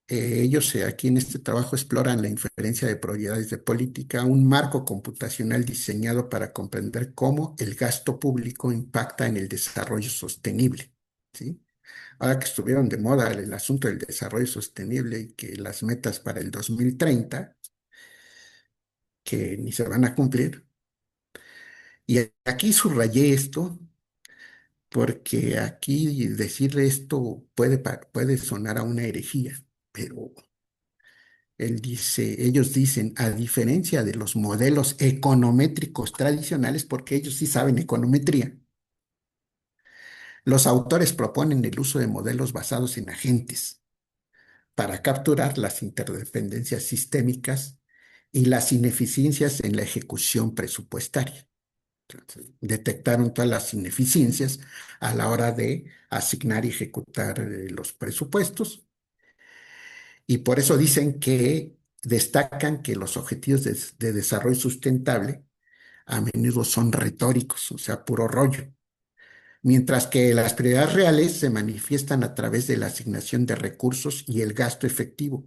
Ellos aquí en este trabajo exploran la inferencia de prioridades de política, un marco computacional diseñado para comprender cómo el gasto público impacta en el desarrollo sostenible, ¿sí? Ahora que estuvieron de moda el asunto del desarrollo sostenible y que las metas para el 2030, que ni se van a cumplir. Y aquí subrayé esto porque aquí decir esto puede sonar a una herejía, pero ellos dicen, a diferencia de los modelos econométricos tradicionales, porque ellos sí saben econometría, los autores proponen el uso de modelos basados en agentes para capturar las interdependencias sistémicas y las ineficiencias en la ejecución presupuestaria. Entonces, detectaron todas las ineficiencias a la hora de asignar y ejecutar los presupuestos. Y por eso dicen que destacan que los objetivos de desarrollo sustentable a menudo son retóricos, o sea, puro rollo, mientras que las prioridades reales se manifiestan a través de la asignación de recursos y el gasto efectivo.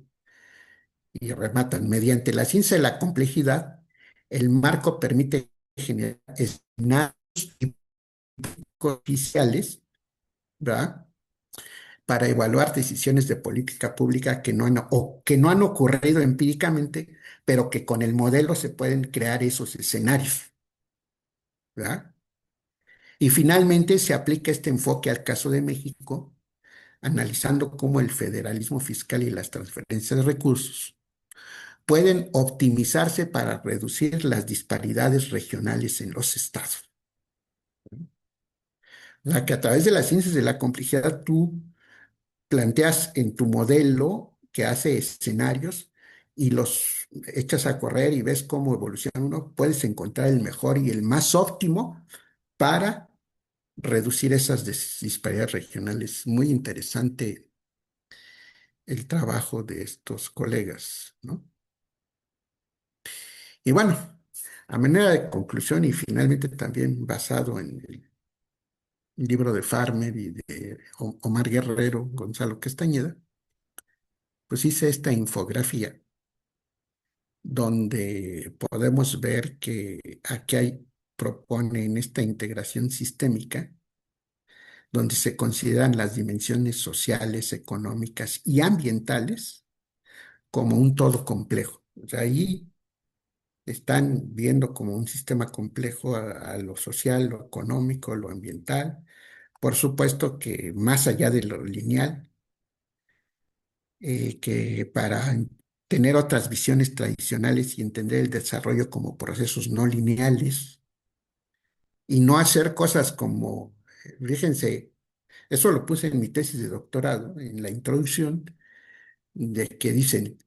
Y rematan, mediante la ciencia de la complejidad, el marco permite generar escenarios oficiales, ¿verdad? Para evaluar decisiones de política pública que no han ocurrido empíricamente, pero que con el modelo se pueden crear esos escenarios, ¿verdad? Y finalmente se aplica este enfoque al caso de México, analizando cómo el federalismo fiscal y las transferencias de recursos pueden optimizarse para reducir las disparidades regionales en los estados. La que a través de las ciencias de la complejidad tú planteas en tu modelo que hace escenarios y los echas a correr y ves cómo evoluciona uno, puedes encontrar el mejor y el más óptimo para reducir esas disparidades regionales. Muy interesante el trabajo de estos colegas, ¿no? Y bueno, a manera de conclusión y finalmente también basado en el libro de Farmer y de Omar Guerrero, Gonzalo Castañeda, pues hice esta infografía donde podemos ver que aquí proponen esta integración sistémica, donde se consideran las dimensiones sociales, económicas y ambientales como un todo complejo. O sea, ahí están viendo como un sistema complejo a lo social, lo económico, lo ambiental. Por supuesto que más allá de lo lineal, que para tener otras visiones tradicionales y entender el desarrollo como procesos no lineales y no hacer cosas como, fíjense, eso lo puse en mi tesis de doctorado, en la introducción, de que dicen,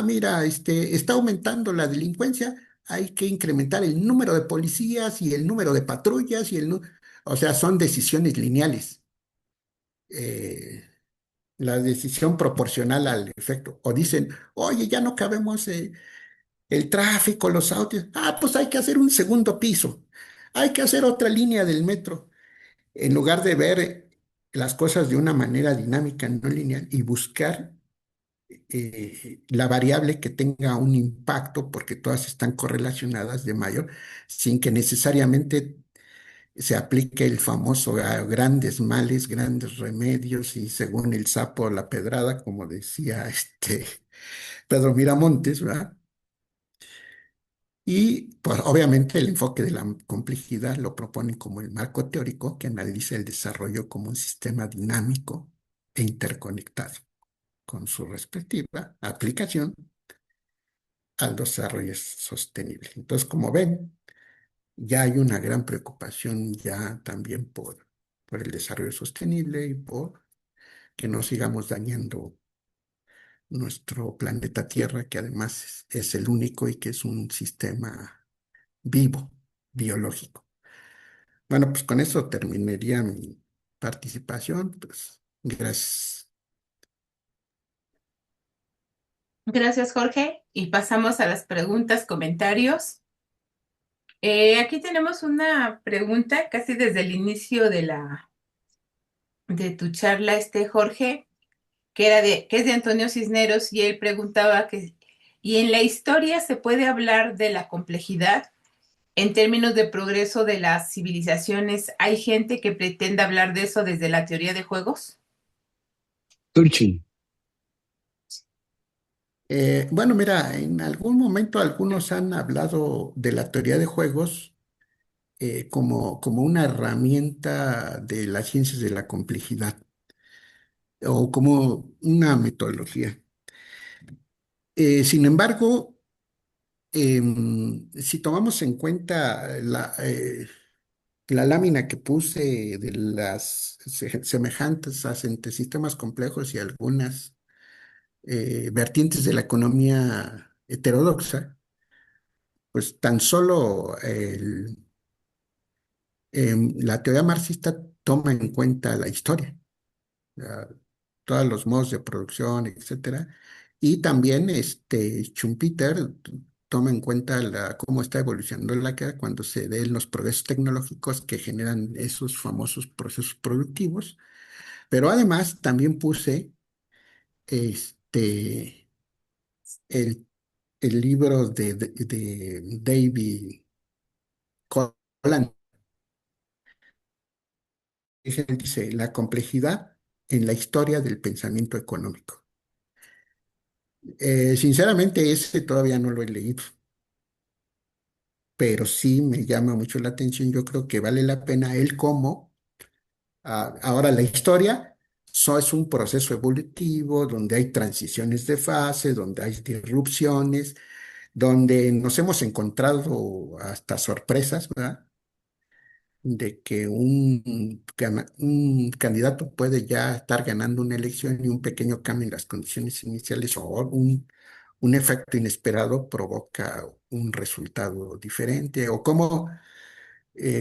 mira, está aumentando la delincuencia, hay que incrementar el número de policías y el número de patrullas o sea, son decisiones lineales. Eh, la decisión proporcional al efecto. O dicen, oye, ya no cabemos el tráfico, los autos. Pues hay que hacer un segundo piso. Hay que hacer otra línea del metro. En lugar de ver las cosas de una manera dinámica, no lineal, y buscar la variable que tenga un impacto, porque todas están correlacionadas de mayor, sin que necesariamente se aplique el famoso grandes males, grandes remedios, y según el sapo la pedrada, como decía Pedro Miramontes, ¿verdad? Y pues obviamente el enfoque de la complejidad lo proponen como el marco teórico que analiza el desarrollo como un sistema dinámico e interconectado, con su respectiva aplicación al desarrollo sostenible. Entonces, como ven, ya hay una gran preocupación ya también por el desarrollo sostenible y por que no sigamos dañando nuestro planeta Tierra, que además es el único y que es un sistema vivo, biológico. Bueno, pues con eso terminaría mi participación. Pues gracias. Gracias, Jorge. Y pasamos a las preguntas, comentarios. Aquí tenemos una pregunta casi desde el inicio de tu charla, Jorge, que es de Antonio Cisneros, y él preguntaba que, ¿y en la historia se puede hablar de la complejidad en términos de progreso de las civilizaciones? ¿Hay gente que pretenda hablar de eso desde la teoría de juegos? Turchi, Bueno, mira, en algún momento algunos han hablado de la teoría de juegos como una herramienta de las ciencias de la complejidad o como una metodología. Sin embargo, si tomamos en cuenta la lámina que puse de las semejanzas entre sistemas complejos y algunas vertientes de la economía heterodoxa, pues tan solo la teoría marxista toma en cuenta la historia, la- todos los modos de producción, etcétera, y también Schumpeter toma en cuenta cómo está evolucionando la cadena cuando se den los progresos tecnológicos que generan esos famosos procesos productivos, pero además también puse este, el, el libro de David Colan. Él dice, la complejidad en la historia del pensamiento económico. Sinceramente, ese todavía no lo he leído, pero sí me llama mucho la atención. Yo creo que vale la pena él como, ahora la historia es un proceso evolutivo donde hay transiciones de fase, donde hay disrupciones, donde nos hemos encontrado hasta sorpresas, ¿verdad? De que un candidato puede ya estar ganando una elección y un pequeño cambio en las condiciones iniciales o un efecto inesperado provoca un resultado diferente, o como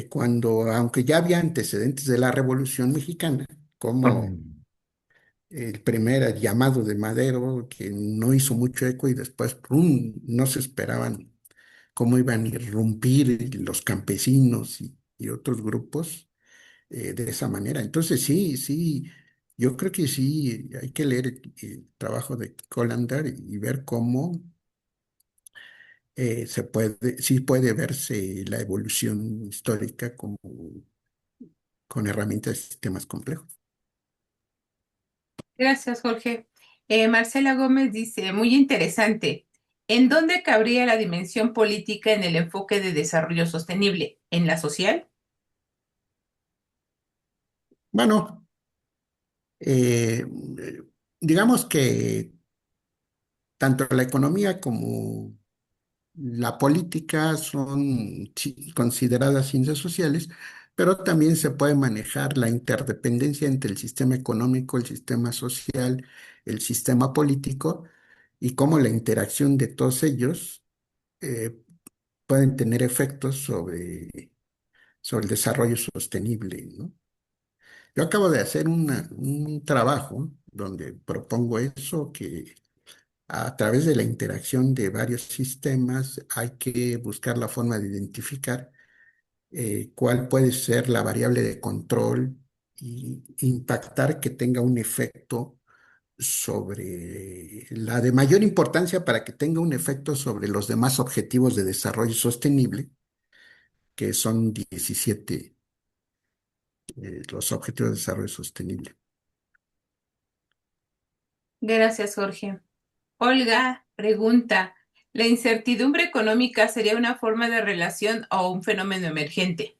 cuando, aunque ya había antecedentes de la Revolución Mexicana, como el primer llamado de Madero, que no hizo mucho eco y después ¡prum!, no se esperaban cómo iban a irrumpir los campesinos y otros grupos de esa manera. Entonces, sí, sí, Yo creo que sí, hay que leer el trabajo de Colander y ver cómo sí puede verse la evolución histórica como, con herramientas de sistemas complejos. Gracias, Jorge. Marcela Gómez dice, muy interesante. ¿En dónde cabría la dimensión política en el enfoque de desarrollo sostenible? ¿En la social? Bueno, eh, eh, digamos que tanto la economía como la política son consideradas ciencias sociales, pero también se puede manejar la interdependencia entre el sistema económico, el sistema social, el sistema político y cómo la interacción de todos ellos eh, pueden tener efectos sobre el desarrollo sostenible, ¿no? Yo acabo de hacer un trabajo donde propongo eso, que a través de la interacción de varios sistemas hay que buscar la forma de identificar cuál puede ser la variable de control y impactar que tenga un efecto sobre la de mayor importancia para que tenga un efecto sobre los demás objetivos de desarrollo sostenible, que son 17 los objetivos de desarrollo sostenible. Gracias, Jorge. Olga pregunta, ¿la incertidumbre económica sería una forma de relación o un fenómeno emergente?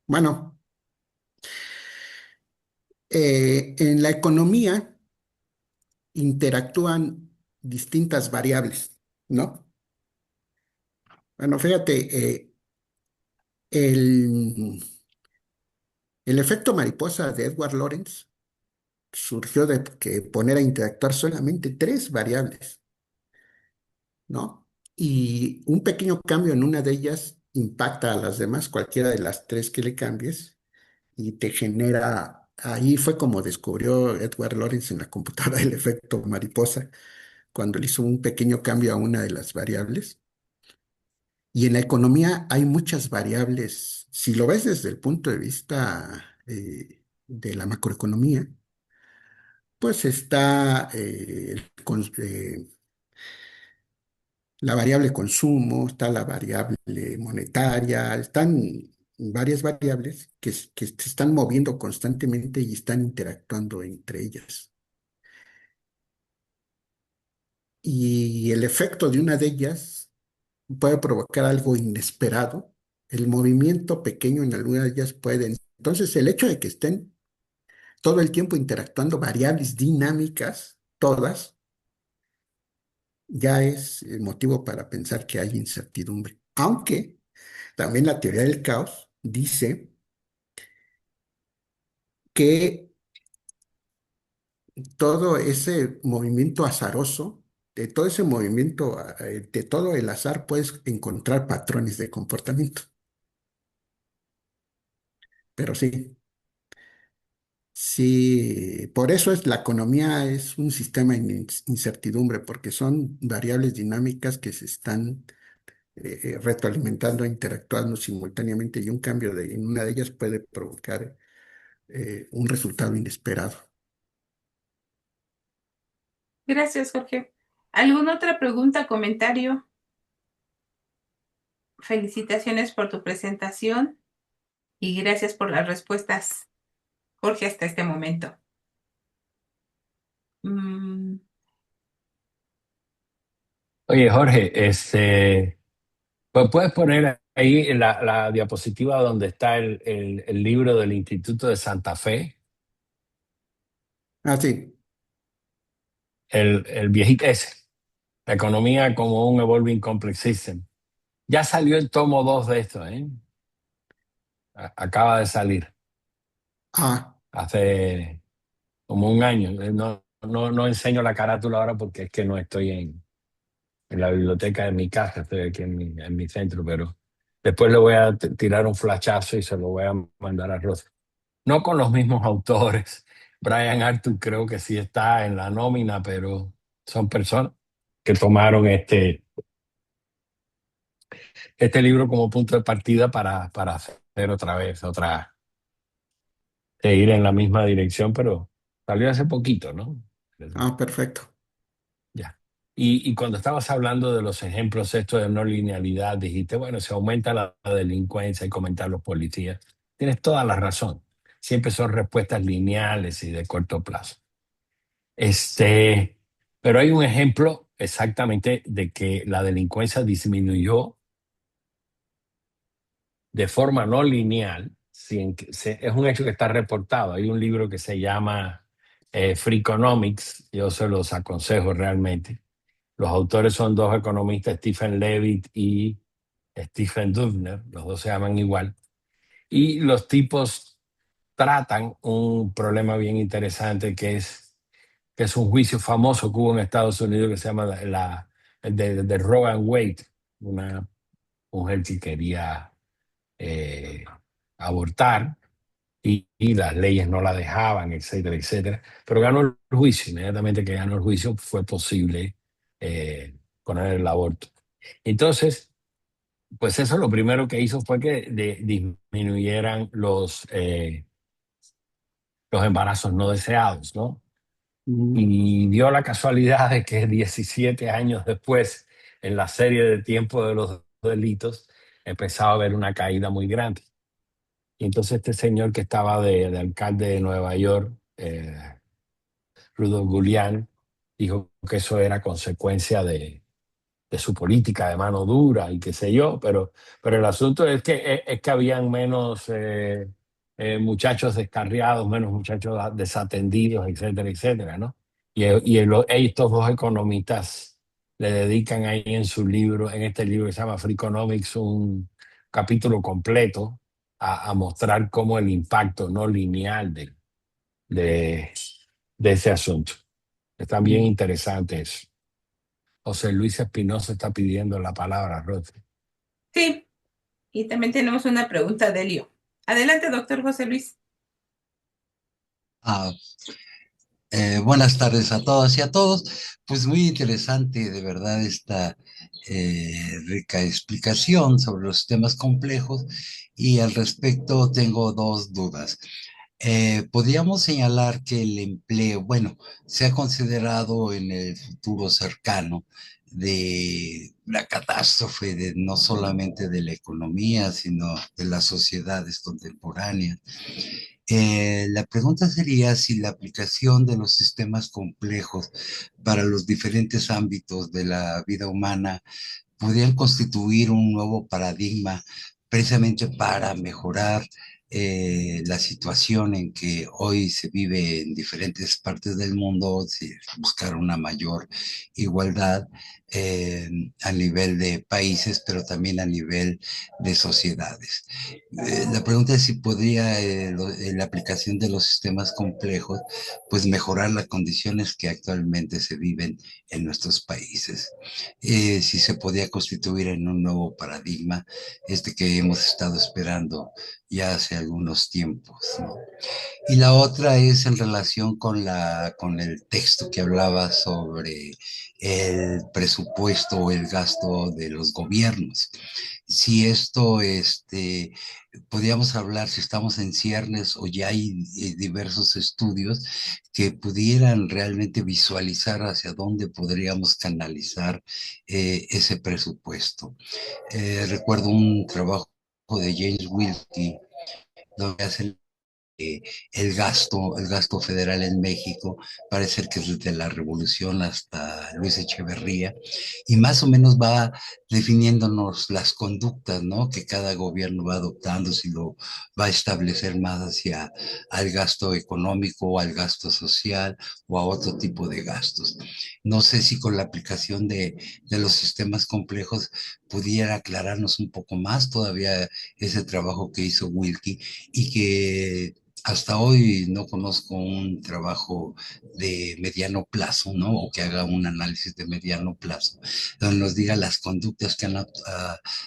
Bueno, en la economía interactúan distintas variables, ¿no? Bueno, fíjate, el, el efecto mariposa de Edward Lorenz surgió de que poner a interactuar solamente tres variables, ¿no? Y un pequeño cambio en una de ellas impacta a las demás, cualquiera de las tres que le cambies, y te genera, ahí fue como descubrió Edward Lorenz en la computadora el efecto mariposa, cuando le hizo un pequeño cambio a una de las variables. Y en la economía hay muchas variables. Si lo ves desde el punto de vista de la macroeconomía, pues está la variable consumo, está la variable monetaria, están varias variables que se están moviendo constantemente y están interactuando entre ellas. Y el efecto de una de ellas puede provocar algo inesperado. El movimiento pequeño en alguna de ellas puede. Entonces, el hecho de que estén todo el tiempo interactuando variables dinámicas, todas, ya es motivo para pensar que hay incertidumbre. Aunque también la teoría del caos dice que todo ese movimiento azaroso, de todo ese movimiento, de todo el azar, puedes encontrar patrones de comportamiento. Pero sí, sí, por eso es la economía es un sistema en incertidumbre, porque son variables dinámicas que se están retroalimentando, e interactuando simultáneamente y un cambio en una de ellas puede provocar un resultado inesperado. Gracias, Jorge. ¿Alguna otra pregunta, comentario? Felicitaciones por tu presentación y gracias por las respuestas, Jorge, hasta este momento. Mm, Oye, Jorge, pues puedes poner ahí la diapositiva donde está el libro del Instituto de Santa Fe, Ah, sí. el viejito ese, la economía como un evolving complex system. Ya salió el tomo 2 de esto, ¿eh? Acaba de salir Ah, hace como un año. No enseño la carátula ahora porque es que no estoy en la biblioteca de mi casa, estoy aquí en mi centro, pero después le voy a tirar un flashazo y se lo voy a mandar a Rosa. No con los mismos autores. Brian Arthur creo que sí está en la nómina, pero son personas que tomaron este libro como punto de partida para hacer otra vez, otra. ir en la misma dirección, pero salió hace poquito, ¿no? Ah, perfecto. Ya. Y cuando estabas hablando de los ejemplos estos de no linealidad, dijiste, bueno, se aumenta la delincuencia, hay que aumentar los policías. Tienes toda la razón. Siempre son respuestas lineales y de corto plazo. Este, pero hay un ejemplo exactamente de que la delincuencia disminuyó de forma no lineal. Es un hecho que está reportado. Hay un libro que se llama Freakonomics. Yo se los aconsejo realmente. Los autores son dos economistas, Stephen Levitt y Stephen Dubner, los dos se llaman igual, y los tipos tratan un problema bien interesante que es un juicio famoso que hubo en Estados Unidos que se llama el de Roe and Wade, una mujer que quería eh, abortar y las leyes no la dejaban, etcétera, etcétera. Pero ganó el juicio. Inmediatamente que ganó el juicio fue posible poner el aborto. Entonces, pues eso lo primero que hizo fue que disminuyeran los embarazos no deseados, ¿no? Mm, Y dio la casualidad de que 17 años después, en la serie de tiempo de los delitos, empezaba a haber una caída muy grande. Y entonces este señor que estaba de alcalde de Nueva York, Rudolph Giuliani, dijo que eso era consecuencia de su política de mano dura y qué sé yo, pero el asunto es que habían menos muchachos descarriados, menos muchachos desatendidos, etcétera, etcétera, ¿no? Estos dos economistas le dedican ahí en su libro, en este libro que se llama Freakonomics, un capítulo completo a mostrar cómo el impacto no lineal de, de ese asunto. Está bien mm. interesante eso. José Luis Espinosa está pidiendo la palabra, Rosy. Sí, y también tenemos una pregunta de Elio. Adelante, doctor José Luis. Ah, Buenas tardes a todas y a todos. Pues muy interesante, de verdad, esta rica explicación sobre los temas complejos y al respecto tengo dos dudas. Podríamos señalar que el empleo, bueno, se ha considerado en el futuro cercano de la catástrofe de no solamente de la economía, sino de las sociedades contemporáneas. La pregunta sería si la aplicación de los sistemas complejos para los diferentes ámbitos de la vida humana podrían constituir un nuevo paradigma precisamente para mejorar la situación en que hoy se vive en diferentes partes del mundo, buscar una mayor igualdad eh, a nivel de países, pero también a nivel de sociedades. La pregunta es si podría la aplicación de los sistemas complejos pues mejorar las condiciones que actualmente se viven en nuestros países. Si se podía constituir en un nuevo paradigma, este que hemos estado esperando ya hace algunos tiempos, ¿no? Y la otra es en relación con con el texto que hablaba sobre el presupuesto o el gasto de los gobiernos. Si esto, podríamos hablar si estamos en ciernes o ya hay diversos estudios que pudieran realmente visualizar hacia dónde podríamos canalizar ese presupuesto. Recuerdo un trabajo de James Wilkie donde hacen el gasto federal en México, parece que es desde la Revolución hasta Luis Echeverría, y más o menos va definiéndonos las conductas, ¿no? Que cada gobierno va adoptando, si lo va a establecer más hacia al gasto económico, o al gasto social o a otro tipo de gastos. No sé si con la aplicación de los sistemas complejos pudiera aclararnos un poco más todavía ese trabajo que hizo Wilkie y que hasta hoy no conozco un trabajo de mediano plazo, ¿no? O que haga un análisis de mediano plazo, donde nos diga las conductas que han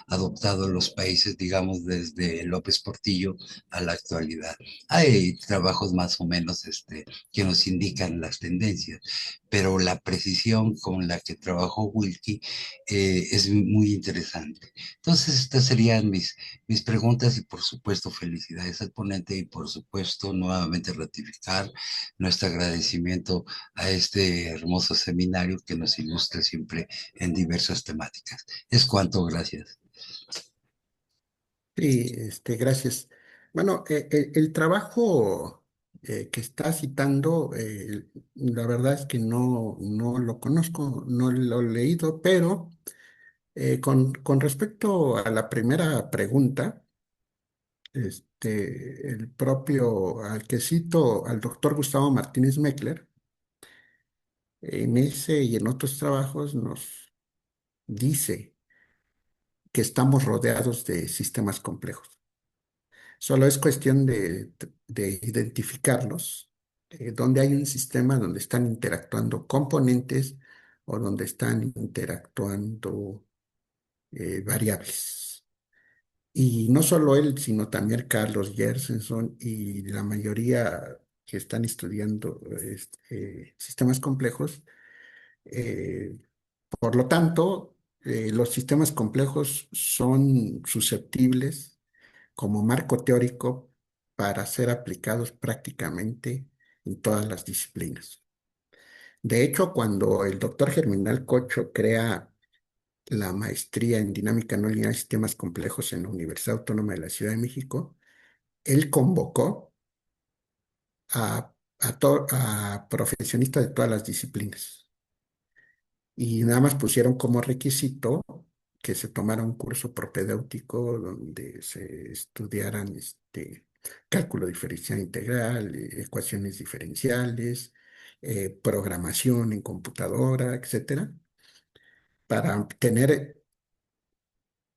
adoptado los países, digamos, desde López Portillo a la actualidad. Hay trabajos más o menos que nos indican las tendencias, pero la precisión con la que trabajó Wilkie es muy interesante. Entonces, estas serían mis preguntas y por supuesto felicidades al ponente y por supuesto nuevamente ratificar nuestro agradecimiento a este hermoso seminario que nos ilustra siempre en diversas temáticas. Es cuanto, gracias. Sí, gracias. Bueno, el trabajo que está citando, la verdad es que no lo conozco, no lo he leído, pero con respecto a la primera pregunta, el propio, al que cito, al doctor Gustavo Martínez Meckler, en ese y en otros trabajos nos dice que estamos rodeados de sistemas complejos. Solo es cuestión de identificarlos, donde hay un sistema donde están interactuando componentes o donde están interactuando variables. Y no solo él, sino también Carlos Jersenson y la mayoría que están estudiando sistemas complejos. Eh, por lo tanto, los sistemas complejos son susceptibles como marco teórico para ser aplicados prácticamente en todas las disciplinas. De hecho, cuando el doctor Germinal Cocho crea la maestría en dinámica no lineal y sistemas complejos en la Universidad Autónoma de la Ciudad de México, él convocó a profesionistas de todas las disciplinas y nada más pusieron como requisito que se tomara un curso propedéutico donde se estudiaran cálculo diferencial integral, ecuaciones diferenciales, programación en computadora, etcétera, para tener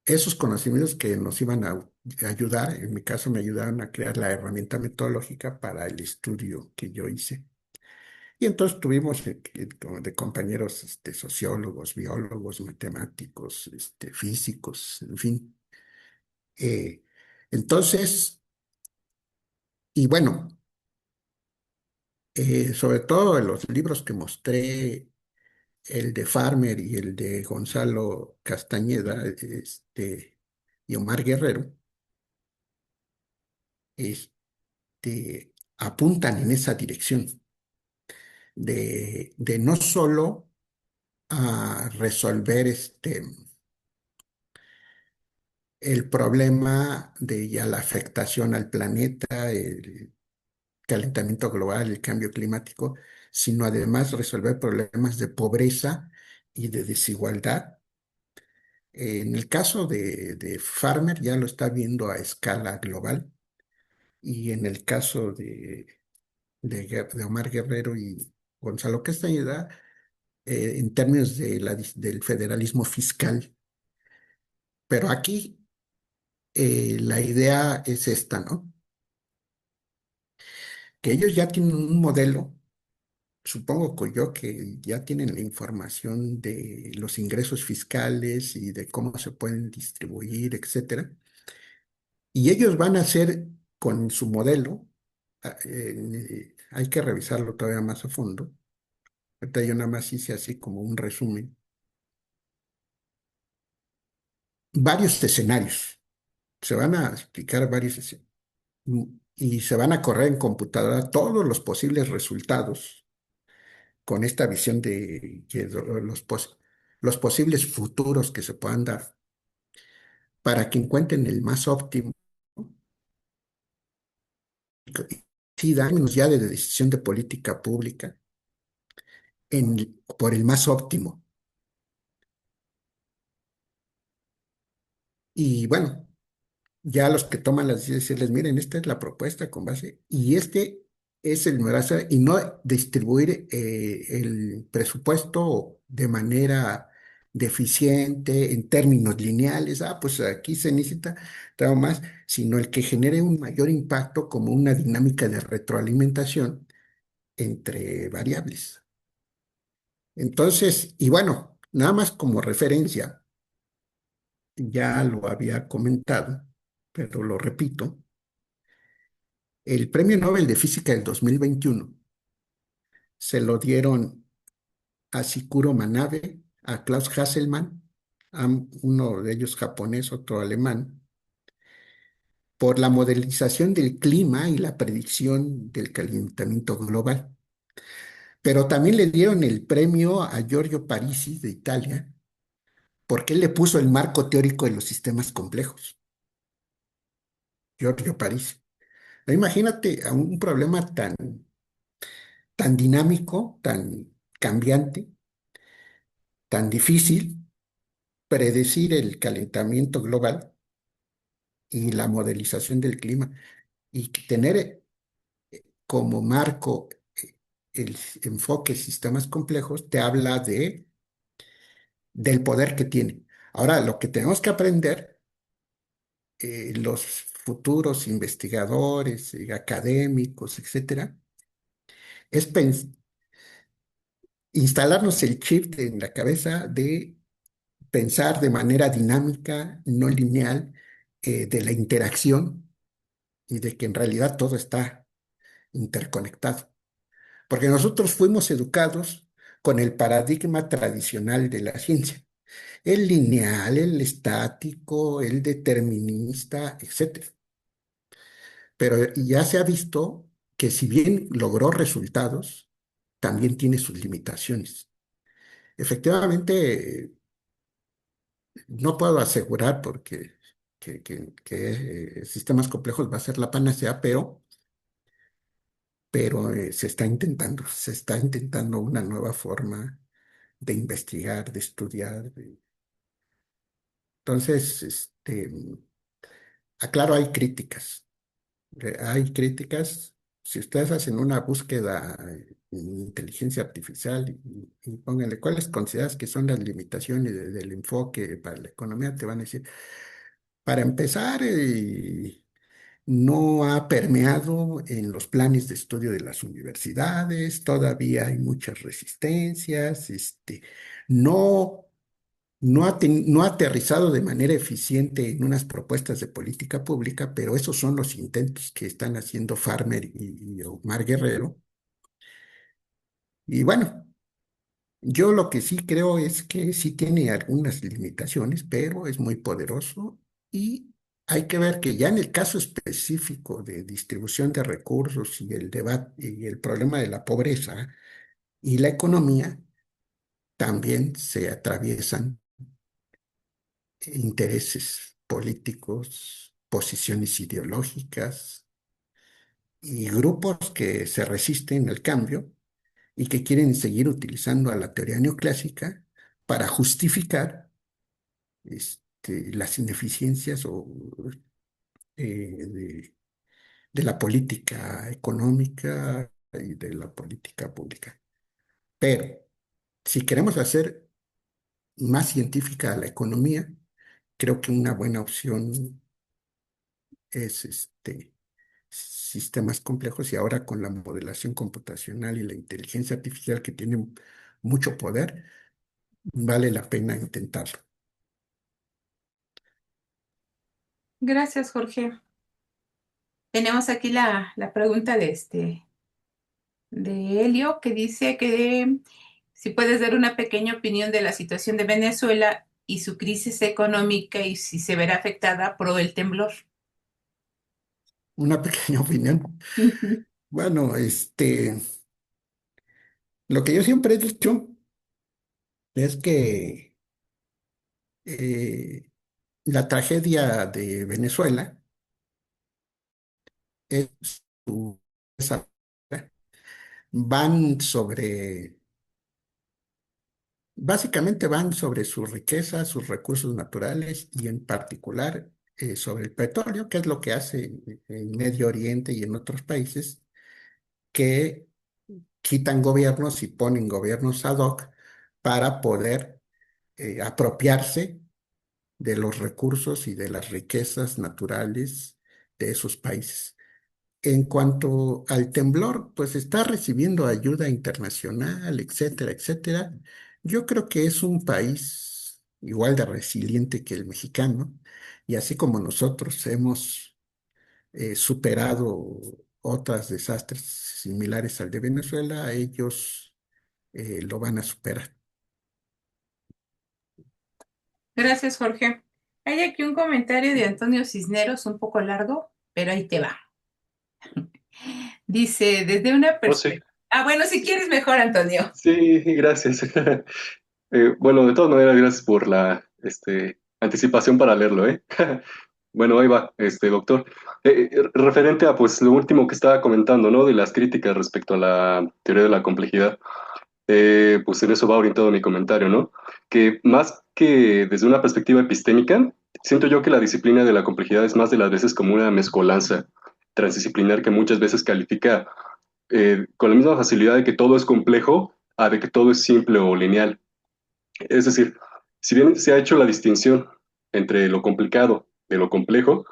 esos conocimientos que nos iban a ayudar. En mi caso me ayudaron a crear la herramienta metodológica para el estudio que yo hice. Y entonces tuvimos de compañeros sociólogos, biólogos, matemáticos, físicos, en fin. Eh, entonces, y bueno, sobre todo en los libros que mostré, el de Farmer y el de Gonzalo Castañeda, y Omar Guerrero, apuntan en esa dirección de no solo a resolver el problema de ya la afectación al planeta, el calentamiento global, el cambio climático, sino además resolver problemas de pobreza y de desigualdad. En el caso de Farmer ya lo está viendo a escala global y en el caso de Omar Guerrero y Gonzalo Castañeda, en términos del federalismo fiscal. Pero aquí la idea es esta, ¿no? Que ellos ya tienen un modelo, supongo que yo, que ya tienen la información de los ingresos fiscales y de cómo se pueden distribuir, etcétera. Y ellos van a hacer con su modelo, hay que revisarlo todavía más a fondo. Ahorita yo nada más hice así como un resumen. Varios escenarios. Se van a explicar varios escenarios. Y se van a correr en computadora todos los posibles resultados con esta visión de que los posibles futuros que se puedan dar para que encuentren el más óptimo, sí, términos ya de decisión de política pública por el más óptimo. Y bueno, ya los que toman las decisiones, decirles, miren, esta es la propuesta con base, y este es el numerazo, y no distribuir el presupuesto de manera deficiente en términos lineales, pues aquí se necesita algo más, sino el que genere un mayor impacto como una dinámica de retroalimentación entre variables. Entonces, y bueno, nada más como referencia, ya lo había comentado, pero lo repito. El Premio Nobel de Física del 2021 se lo dieron a Shikuro Manabe, a Klaus Hasselmann, uno de ellos japonés, otro alemán, por la modelización del clima y la predicción del calentamiento global. Pero también le dieron el premio a Giorgio Parisi de Italia, porque él le puso el marco teórico de los sistemas complejos. Giorgio Parisi. Imagínate a un problema tan dinámico, tan cambiante, tan difícil, predecir el calentamiento global y la modelización del clima y tener como marco el enfoque sistemas complejos, te habla del poder que tiene. Ahora, lo que tenemos que aprender, los futuros investigadores, académicos, etcétera, es instalarnos el chip en la cabeza de pensar de manera dinámica, no lineal, de la interacción y de que en realidad todo está interconectado. Porque nosotros fuimos educados con el paradigma tradicional de la ciencia, el lineal, el estático, el determinista, etcétera. Pero ya se ha visto que si bien logró resultados, también tiene sus limitaciones. Efectivamente, no puedo asegurar porque sistemas complejos va a ser la panacea, pero se está intentando una nueva forma de investigar, de estudiar. Entonces, aclaro, hay críticas. Hay críticas. Si ustedes hacen una búsqueda en inteligencia artificial y pónganle cuáles consideras que son las limitaciones del enfoque para la economía, te van a decir, para empezar, no ha permeado en los planes de estudio de las universidades, todavía hay muchas resistencias, no, no ha aterrizado de manera eficiente en unas propuestas de política pública, pero esos son los intentos que están haciendo Farmer y Omar Guerrero. Y bueno, yo lo que sí creo es que sí tiene algunas limitaciones, pero es muy poderoso y hay que ver que ya en el caso específico de distribución de recursos y el debate y el problema de la pobreza y la economía, también se atraviesan intereses políticos, posiciones ideológicas y grupos que se resisten al cambio y que quieren seguir utilizando a la teoría neoclásica para justificar las ineficiencias de la política económica y de la política pública. Pero si queremos hacer más científica la economía, creo que una buena opción es sistemas complejos y ahora con la modelación computacional y la inteligencia artificial que tienen mucho poder, vale la pena intentarlo. Gracias, Jorge. Tenemos aquí la pregunta de Helio, que dice que si puedes dar una pequeña opinión de la situación de Venezuela y su crisis económica y si se verá afectada por el temblor. Una pequeña opinión. Bueno, lo que yo siempre he dicho es que eh, la tragedia de Venezuela es esa- van sobre, básicamente van sobre su riqueza, sus recursos naturales y en particular sobre el petróleo, que es lo que hace en Medio Oriente y en otros países que quitan gobiernos y ponen gobiernos ad hoc para poder apropiarse de los recursos y de las riquezas naturales de esos países. En cuanto al temblor, pues está recibiendo ayuda internacional, etcétera, etcétera. Yo creo que es un país igual de resiliente que el mexicano, y así como nosotros hemos superado otros desastres similares al de Venezuela, ellos lo van a superar. Gracias, Jorge. Hay aquí un comentario de Antonio Cisneros, un poco largo, pero ahí te va. Dice, desde una Oh, sí, perspectiva... Ah, bueno, si quieres mejor, Antonio. sí, gracias. Bueno, de todas maneras, gracias por la anticipación para leerlo, ¿eh? Bueno, ahí va, doctor. Referente a pues lo último que estaba comentando, ¿no? De las críticas respecto a la teoría de la complejidad, pues en eso va orientado mi comentario, ¿no? Que más que desde una perspectiva epistémica, siento yo que la disciplina de la complejidad es más de las veces como una mezcolanza transdisciplinar que muchas veces califica con la misma facilidad de que todo es complejo a de que todo es simple o lineal. Es decir, si bien se ha hecho la distinción entre lo complicado de lo complejo,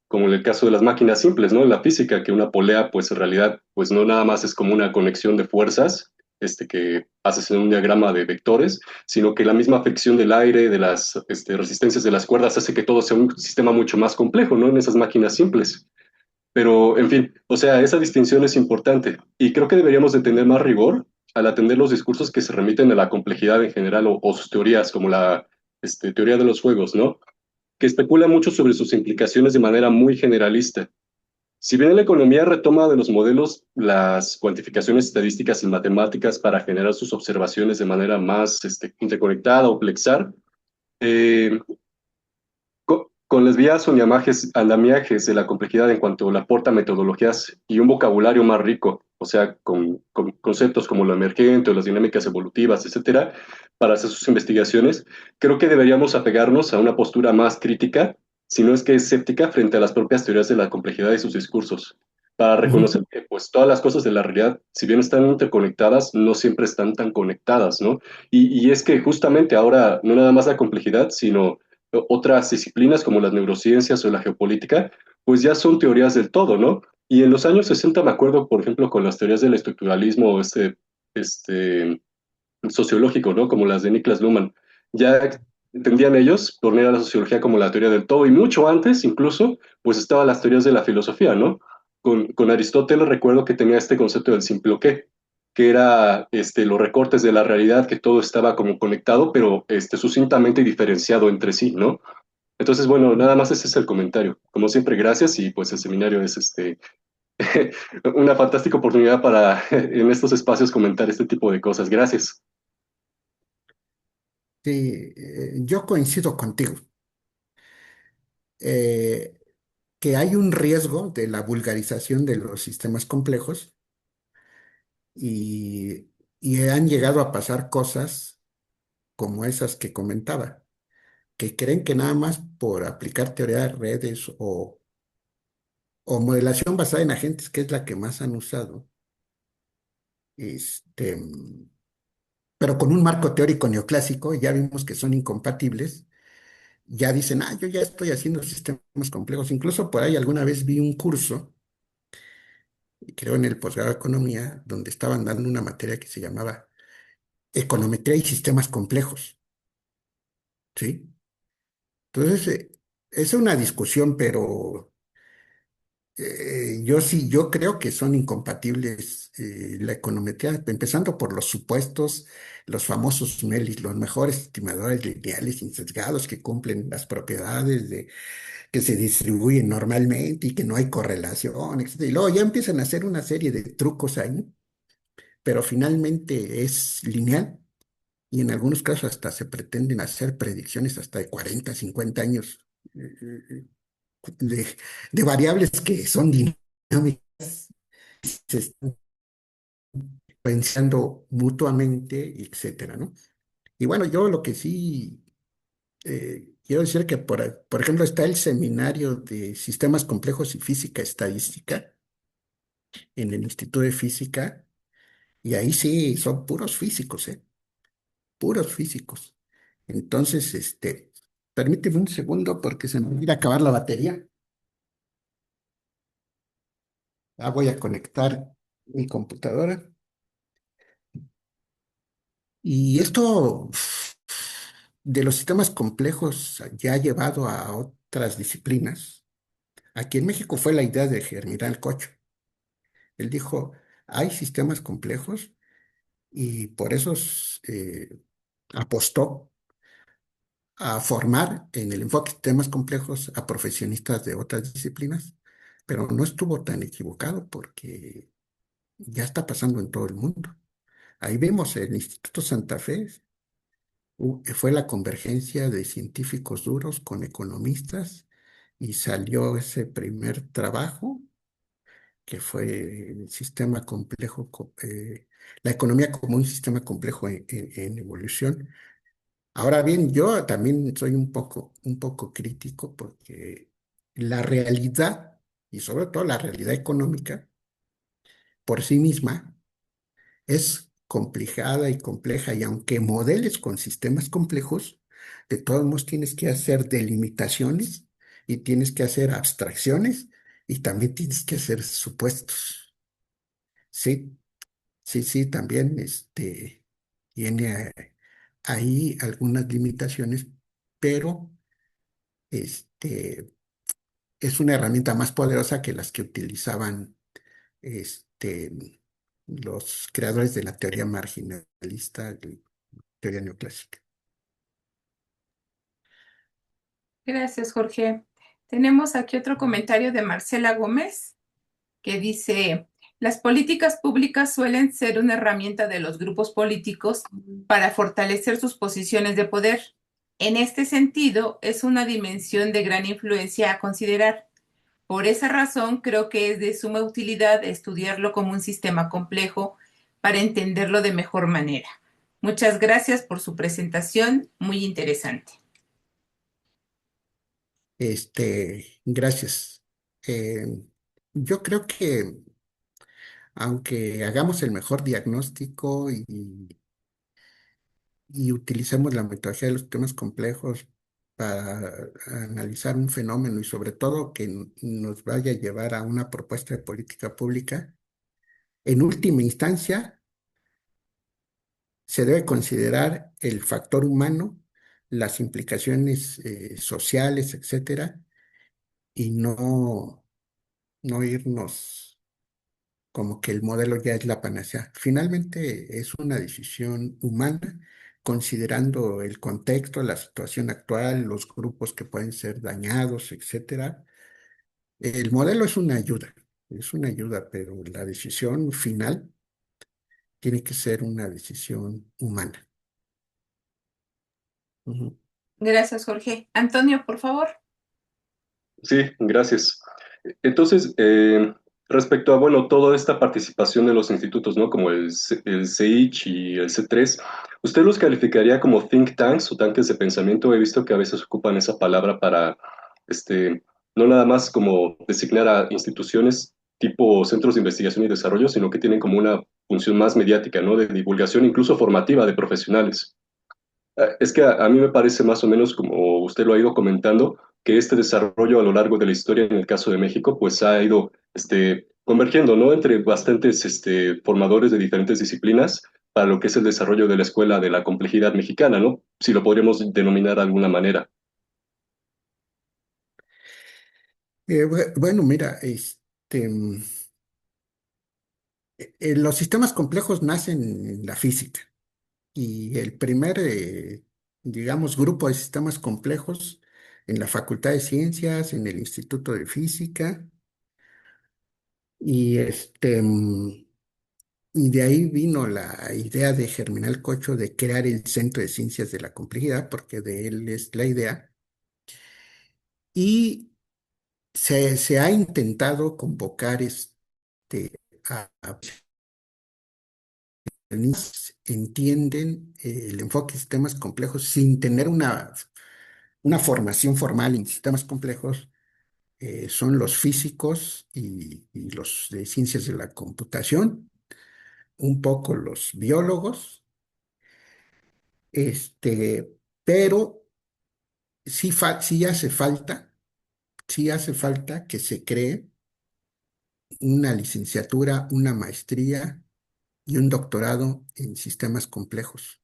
como en el caso de las máquinas simples, ¿no? En la física, que una polea, pues en realidad, pues no nada más es como una conexión de fuerzas, que haces en un diagrama de vectores, sino que la misma fricción del aire, de las resistencias de las cuerdas, hace que todo sea un sistema mucho más complejo, ¿no? En esas máquinas simples. Pero, en fin, o sea, esa distinción es importante y creo que deberíamos de tener más rigor al atender los discursos que se remiten a la complejidad en general o sus teorías, como la teoría de los juegos, ¿no? Que especula mucho sobre sus implicaciones de manera muy generalista. Si bien la economía retoma de los modelos las cuantificaciones estadísticas y matemáticas para generar sus observaciones de manera más interconectada o plexar, eh, con las vías o andamiajes de la complejidad en cuanto le aporta metodologías y un vocabulario más rico, o sea, con conceptos como lo emergente o las dinámicas evolutivas, etcétera, para hacer sus investigaciones, creo que deberíamos apegarnos a una postura más crítica, si no es que escéptica, frente a las propias teorías de la complejidad de sus discursos, para Ujú. reconocer que pues todas las cosas de la realidad, si bien están interconectadas, no siempre están tan conectadas, ¿no? Y es que justamente ahora no nada más la complejidad, sino otras disciplinas como las neurociencias o la geopolítica, pues ya son teorías del todo, ¿no? Y en los años 60 me acuerdo, por ejemplo, con las teorías del estructuralismo este, sociológico, ¿no? Como las de Niklas Luhmann. Ya entendían ellos poner a la sociología como la teoría del todo, y mucho antes incluso, pues estaban las teorías de la filosofía, ¿no? Con Aristóteles recuerdo que tenía este concepto del simple que era los recortes de la realidad, que todo estaba como conectado, pero sucintamente diferenciado entre sí, ¿no? Entonces, bueno, nada más ese es el comentario. Como siempre, gracias y pues el seminario es una fantástica oportunidad para en estos espacios comentar este tipo de cosas. Gracias. Sí, yo coincido contigo, eh, que hay un riesgo de la vulgarización de los sistemas complejos y, y han llegado a pasar cosas como esas que comentaba, que creen que nada más por aplicar teoría de redes o modelación basada en agentes, que es la que más han usado, este, pero con un marco teórico neoclásico, ya vimos que son incompatibles, ya dicen, yo ya estoy haciendo sistemas complejos. Incluso por ahí alguna vez vi un curso, creo en el posgrado de economía, donde estaban dando una materia que se llamaba econometría y sistemas complejos, ¿sí? Entonces, es una discusión, pero yo sí, yo creo que son incompatibles la econometría, empezando por los supuestos, los famosos MELIS, los mejores estimadores lineales insesgados que cumplen las propiedades de que se distribuyen normalmente y que no hay correlación, etcétera. Y luego ya empiezan a hacer una serie de trucos ahí, pero finalmente es lineal y en algunos casos hasta se pretenden hacer predicciones hasta de 40, 50 años eh, de, de variables que son dinámicas, se están pensando mutuamente, etcétera, ¿no? Y bueno, yo lo que sí quiero decir que, por ejemplo, está el seminario de sistemas complejos y física estadística en el Instituto de Física, y ahí sí son puros físicos, ¿eh? Puros físicos. Entonces, permíteme un segundo porque se me olvida acabar la batería. Voy a conectar mi computadora. Y esto de los sistemas complejos ya ha llevado a otras disciplinas. Aquí en México fue la idea de Germinal Cocho. Él dijo, hay sistemas complejos y por eso apostó a formar en el enfoque de temas complejos a profesionistas de otras disciplinas, pero no estuvo tan equivocado porque ya está pasando en todo el mundo. Ahí vemos el Instituto Santa Fe, fue la convergencia de científicos duros con economistas y salió ese primer trabajo que fue el sistema complejo, la economía como un sistema complejo en evolución. Ahora bien, yo también soy un poco crítico porque la realidad, y sobre todo la realidad económica, por sí misma, es complicada y compleja, y aunque modeles con sistemas complejos, de todos modos tienes que hacer delimitaciones y tienes que hacer abstracciones y también tienes que hacer supuestos. Sí, sí, sí, también tiene ahí algunas limitaciones, pero este, es una herramienta más poderosa que las que utilizaban este, los creadores de la teoría marginalista, de teoría neoclásica. Gracias, Jorge. Tenemos aquí otro comentario de Marcela Gómez que dice, las políticas públicas suelen ser una herramienta de los grupos políticos para fortalecer sus posiciones de poder. En este sentido, es una dimensión de gran influencia a considerar. Por esa razón, creo que es de suma utilidad estudiarlo como un sistema complejo para entenderlo de mejor manera. Muchas gracias por su presentación, muy interesante. Gracias. Eh, yo creo que aunque hagamos el mejor diagnóstico y utilicemos la metodología de los temas complejos para analizar un fenómeno y sobre todo que nos vaya a llevar a una propuesta de política pública, en última instancia se debe considerar el factor humano, las implicaciones sociales, etcétera, y no irnos como que el modelo ya es la panacea. Finalmente es una decisión humana, considerando el contexto, la situación actual, los grupos que pueden ser dañados, etcétera. El modelo es una ayuda, pero la decisión final tiene que ser una decisión humana. Ujú. Gracias, Jorge. Antonio, por favor. Sí, gracias. Entonces, respecto a, bueno, toda esta participación de los institutos, ¿no? Como el CEICH y el C3, ¿usted los calificaría como think tanks o tanques de pensamiento? He visto que a veces ocupan esa palabra para, no nada más como designar a instituciones tipo centros de investigación y desarrollo, sino que tienen como una función más mediática, ¿no? De divulgación, incluso formativa de profesionales. Es que a mí me parece más o menos como usted lo ha ido comentando, que este desarrollo a lo largo de la historia en el caso de México, pues ha ido convergiendo, ¿no? Entre bastantes formadores de diferentes disciplinas para lo que es el desarrollo de la escuela de la complejidad mexicana, ¿no? Si lo podríamos denominar de alguna manera. Bueno, mira, los sistemas complejos nacen en la física y el primer, digamos, grupo de sistemas complejos en la Facultad de Ciencias, en el Instituto de Física y y de ahí vino la idea de Germinal Cocho de crear el Centro de Ciencias de la Complejidad, porque de él es la idea. Y se ha intentado convocar a entienden el enfoque de sistemas complejos sin tener una formación formal en sistemas complejos, son los físicos y los de ciencias de la computación, un poco los biólogos, pero sí hace falta que se cree una licenciatura, una maestría y un doctorado en sistemas complejos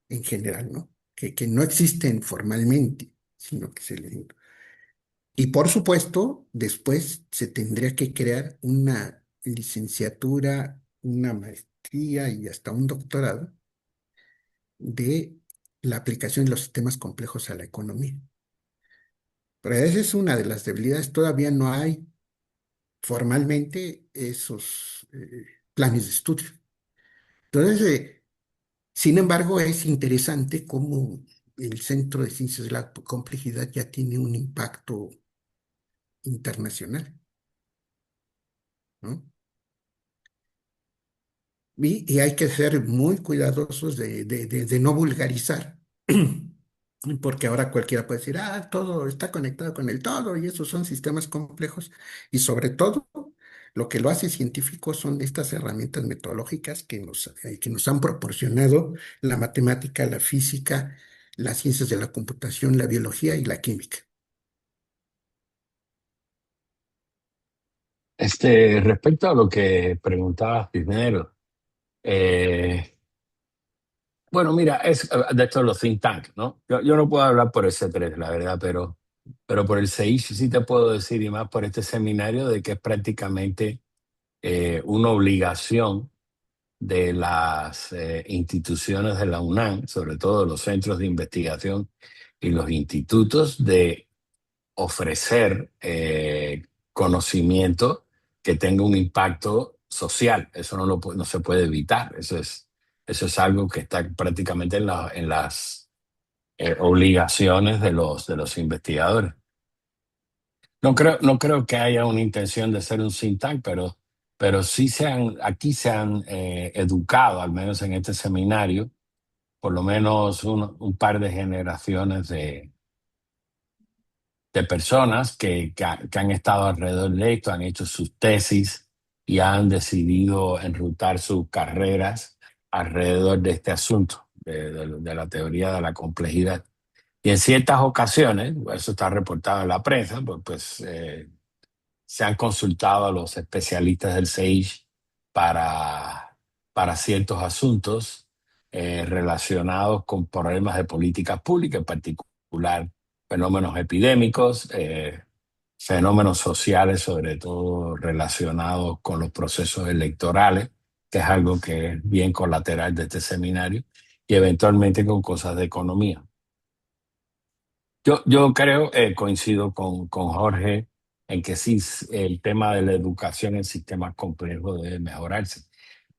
en general, ¿no? Que no existen formalmente, sino que se le... Y por supuesto, después se tendría que crear una licenciatura una maestría y hasta un doctorado de la aplicación de los sistemas complejos a la economía. Pero esa es una de las debilidades. Todavía no hay formalmente esos planes de estudio. Entonces, sin embargo, es interesante cómo el Centro de Ciencias de la Complejidad ya tiene un impacto internacional, ¿no? Y hay que ser muy cuidadosos de no vulgarizar, porque ahora cualquiera puede decir, ah, todo está conectado con el todo y esos son sistemas complejos. Y sobre todo, lo que lo hace científico son estas herramientas metodológicas que nos han proporcionado la matemática, la física, las ciencias de la computación, la biología y la química. Respecto a lo que preguntabas primero, bueno, mira, es de esto de los think tanks, ¿no? Yo no puedo hablar por el C3, la verdad, pero por el CEIS sí te puedo decir, y más por este seminario, de que es prácticamente una obligación de las instituciones de la UNAM, sobre todo los centros de investigación y los institutos, de ofrecer conocimiento que tenga un impacto social. Eso no se puede evitar. Eso es algo que está prácticamente en las obligaciones de los investigadores. No creo que haya una intención de ser un think tank, pero sí aquí se han educado, al menos en este seminario, por lo menos un par de generaciones de personas que han estado alrededor de esto, han hecho sus tesis y han decidido enrutar sus carreras alrededor de este asunto, de la teoría de la complejidad. Y en ciertas ocasiones, eso está reportado en la prensa, se han consultado a los especialistas del CEIJ para ciertos asuntos relacionados con problemas de política pública, en particular fenómenos epidémicos, fenómenos sociales, sobre todo relacionados con los procesos electorales, que es algo que es bien colateral de este seminario, y eventualmente con cosas de economía. Yo creo, coincido con Jorge en que sí, el tema de la educación en sistemas complejos debe mejorarse.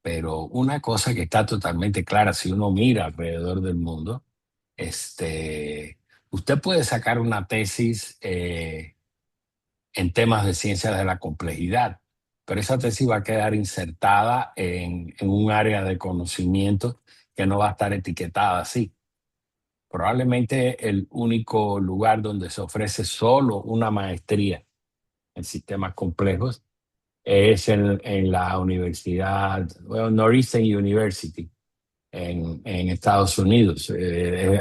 Pero una cosa que está totalmente clara, si uno mira alrededor del mundo, usted puede sacar una tesis en temas de ciencias de la complejidad, pero esa tesis va a quedar insertada en un área de conocimiento que no va a estar etiquetada así. Probablemente el único lugar donde se ofrece solo una maestría en sistemas complejos es en la universidad, well, Northeastern University en Estados Unidos.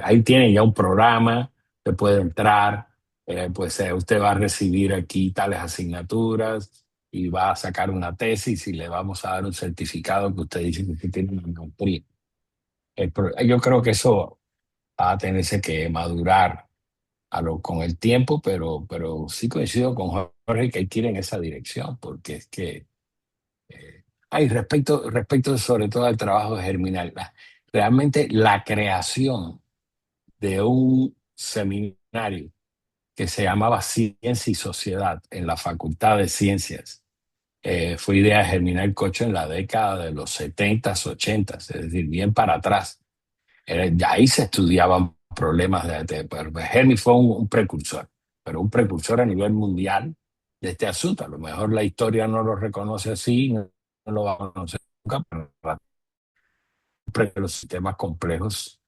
Ahí tienen ya un programa, se puede entrar, usted va a recibir aquí tales asignaturas y va a sacar una tesis y le vamos a dar un certificado que usted dice que usted tiene una maestría. Yo creo que eso va a tenerse que madurar con el tiempo, pero sí coincido con Jorge que hay que ir en esa dirección, porque es que respecto sobre todo al trabajo de Germinal, realmente la creación de un seminario que se llamaba Ciencia y Sociedad en la Facultad de Ciencias fue idea de Germinal Cocho en la década de los 70s, 80s, es decir, bien para atrás. Ya ahí se estudiaban problemas Germi fue un precursor, pero un precursor a nivel mundial de este asunto. A lo mejor la historia no lo reconoce así, no lo va a conocer nunca, pero los sistemas complejos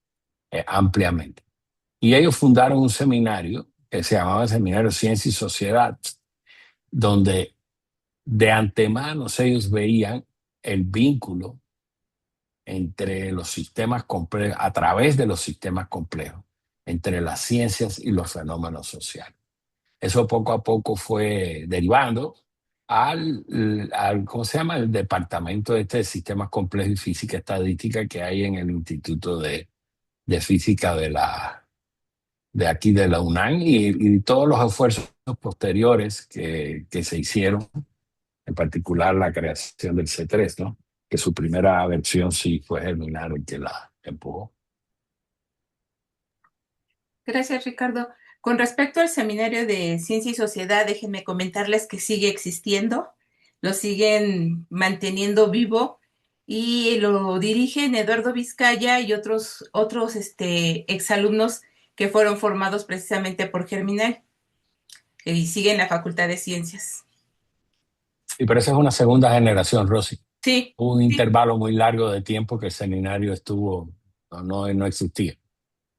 ampliamente. Y ellos fundaron un seminario que se llamaba Seminario Ciencia y Sociedad, donde de antemano ellos veían el vínculo entre los sistemas complejos, a través de los sistemas complejos, entre las ciencias y los fenómenos sociales. Eso poco a poco fue derivando ¿cómo se llama? El departamento de sistemas complejos y física estadística que hay en el Instituto de Física de aquí de la UNAM y todos los esfuerzos posteriores que se hicieron, en particular la creación del C3, ¿no? que su primera versión sí fue Germinar el que la empujó. Gracias, Ricardo. Con respecto al Seminario de Ciencia y Sociedad, déjenme comentarles que sigue existiendo, lo siguen manteniendo vivo y lo dirigen Eduardo Vizcaya y otros exalumnos que fueron formados precisamente por Germinal y siguen la Facultad de Ciencias. Y por eso es una segunda generación, Rosy. Sí, Hubo un sí. intervalo muy largo de tiempo que el seminario estuvo, no existía.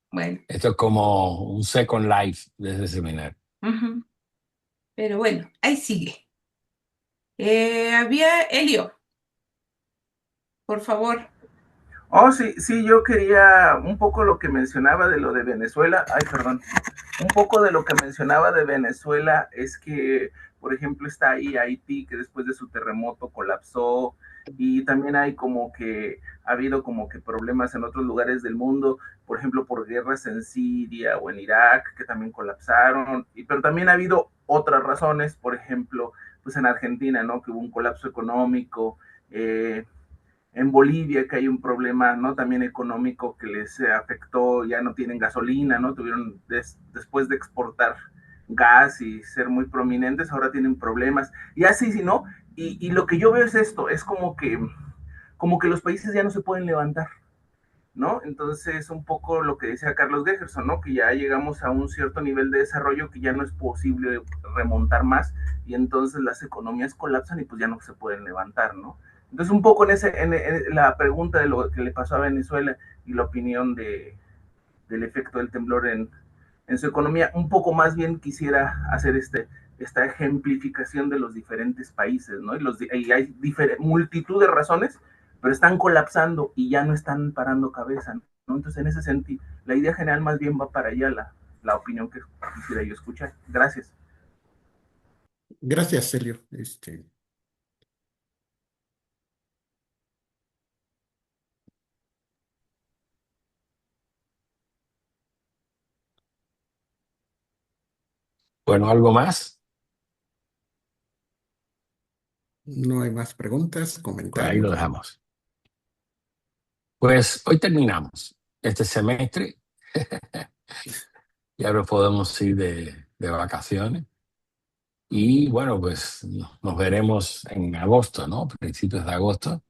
Bueno. Esto es como un second life de ese seminario. Pero bueno, ahí sigue. Había Helio, por favor. Oh, sí, sí, yo quería un poco lo que mencionaba de lo de Venezuela. Ay, perdón. Un poco de lo que mencionaba de Venezuela es que, por ejemplo, está ahí Haití, que después de su terremoto colapsó, y también hay como que ha habido como que problemas en otros lugares del mundo, por ejemplo, por guerras en Siria o en Irak, que también colapsaron, pero también ha habido otras razones, por ejemplo, pues en Argentina, ¿no? Que hubo un colapso económico, en Bolivia, que hay un problema, ¿no? También económico que les afectó, ya no tienen gasolina, ¿no? Tuvieron, después de exportar gas y ser muy prominentes, ahora tienen problemas. Y así, ¿sí, no? Y lo que yo veo es esto, es como que los países ya no se pueden levantar, ¿no? Entonces, un poco lo que decía Carlos Gerson, ¿no? Que ya llegamos a un cierto nivel de desarrollo que ya no es posible remontar más y entonces las economías colapsan y pues ya no se pueden levantar, ¿no? Entonces, un poco en la pregunta de lo que le pasó a Venezuela y la opinión del efecto del temblor en su economía, un poco más bien quisiera hacer esta ejemplificación de los diferentes países, ¿no? Y hay multitud de razones, pero están colapsando y ya no están parando cabeza, ¿no? Entonces, en ese sentido, la idea general más bien va para allá, la opinión que quisiera yo escuchar. Gracias. Gracias, Celio. Bueno, ¿algo más? No hay más preguntas, Pues ahí comentarios. lo dejamos. Pues hoy terminamos este semestre. Y ahora podemos ir de vacaciones. Y bueno, pues nos veremos en agosto, ¿no? Principios de agosto,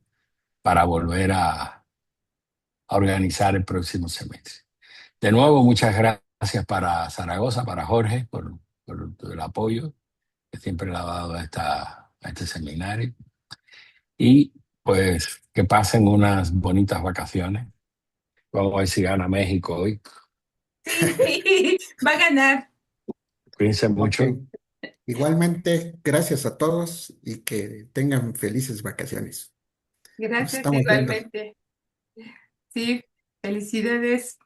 para volver a organizar el próximo semestre. De nuevo, muchas gracias para Zaragoza, para Jorge, por el apoyo que siempre le ha dado a este seminario. Y pues que pasen unas bonitas vacaciones. Vamos a ver si gana México hoy. Sí, va a ganar. Cuídense mucho. Ok. Igualmente, gracias a todos y que tengan felices vacaciones. Nos Gracias estamos viendo. igualmente. Sí, felicidades.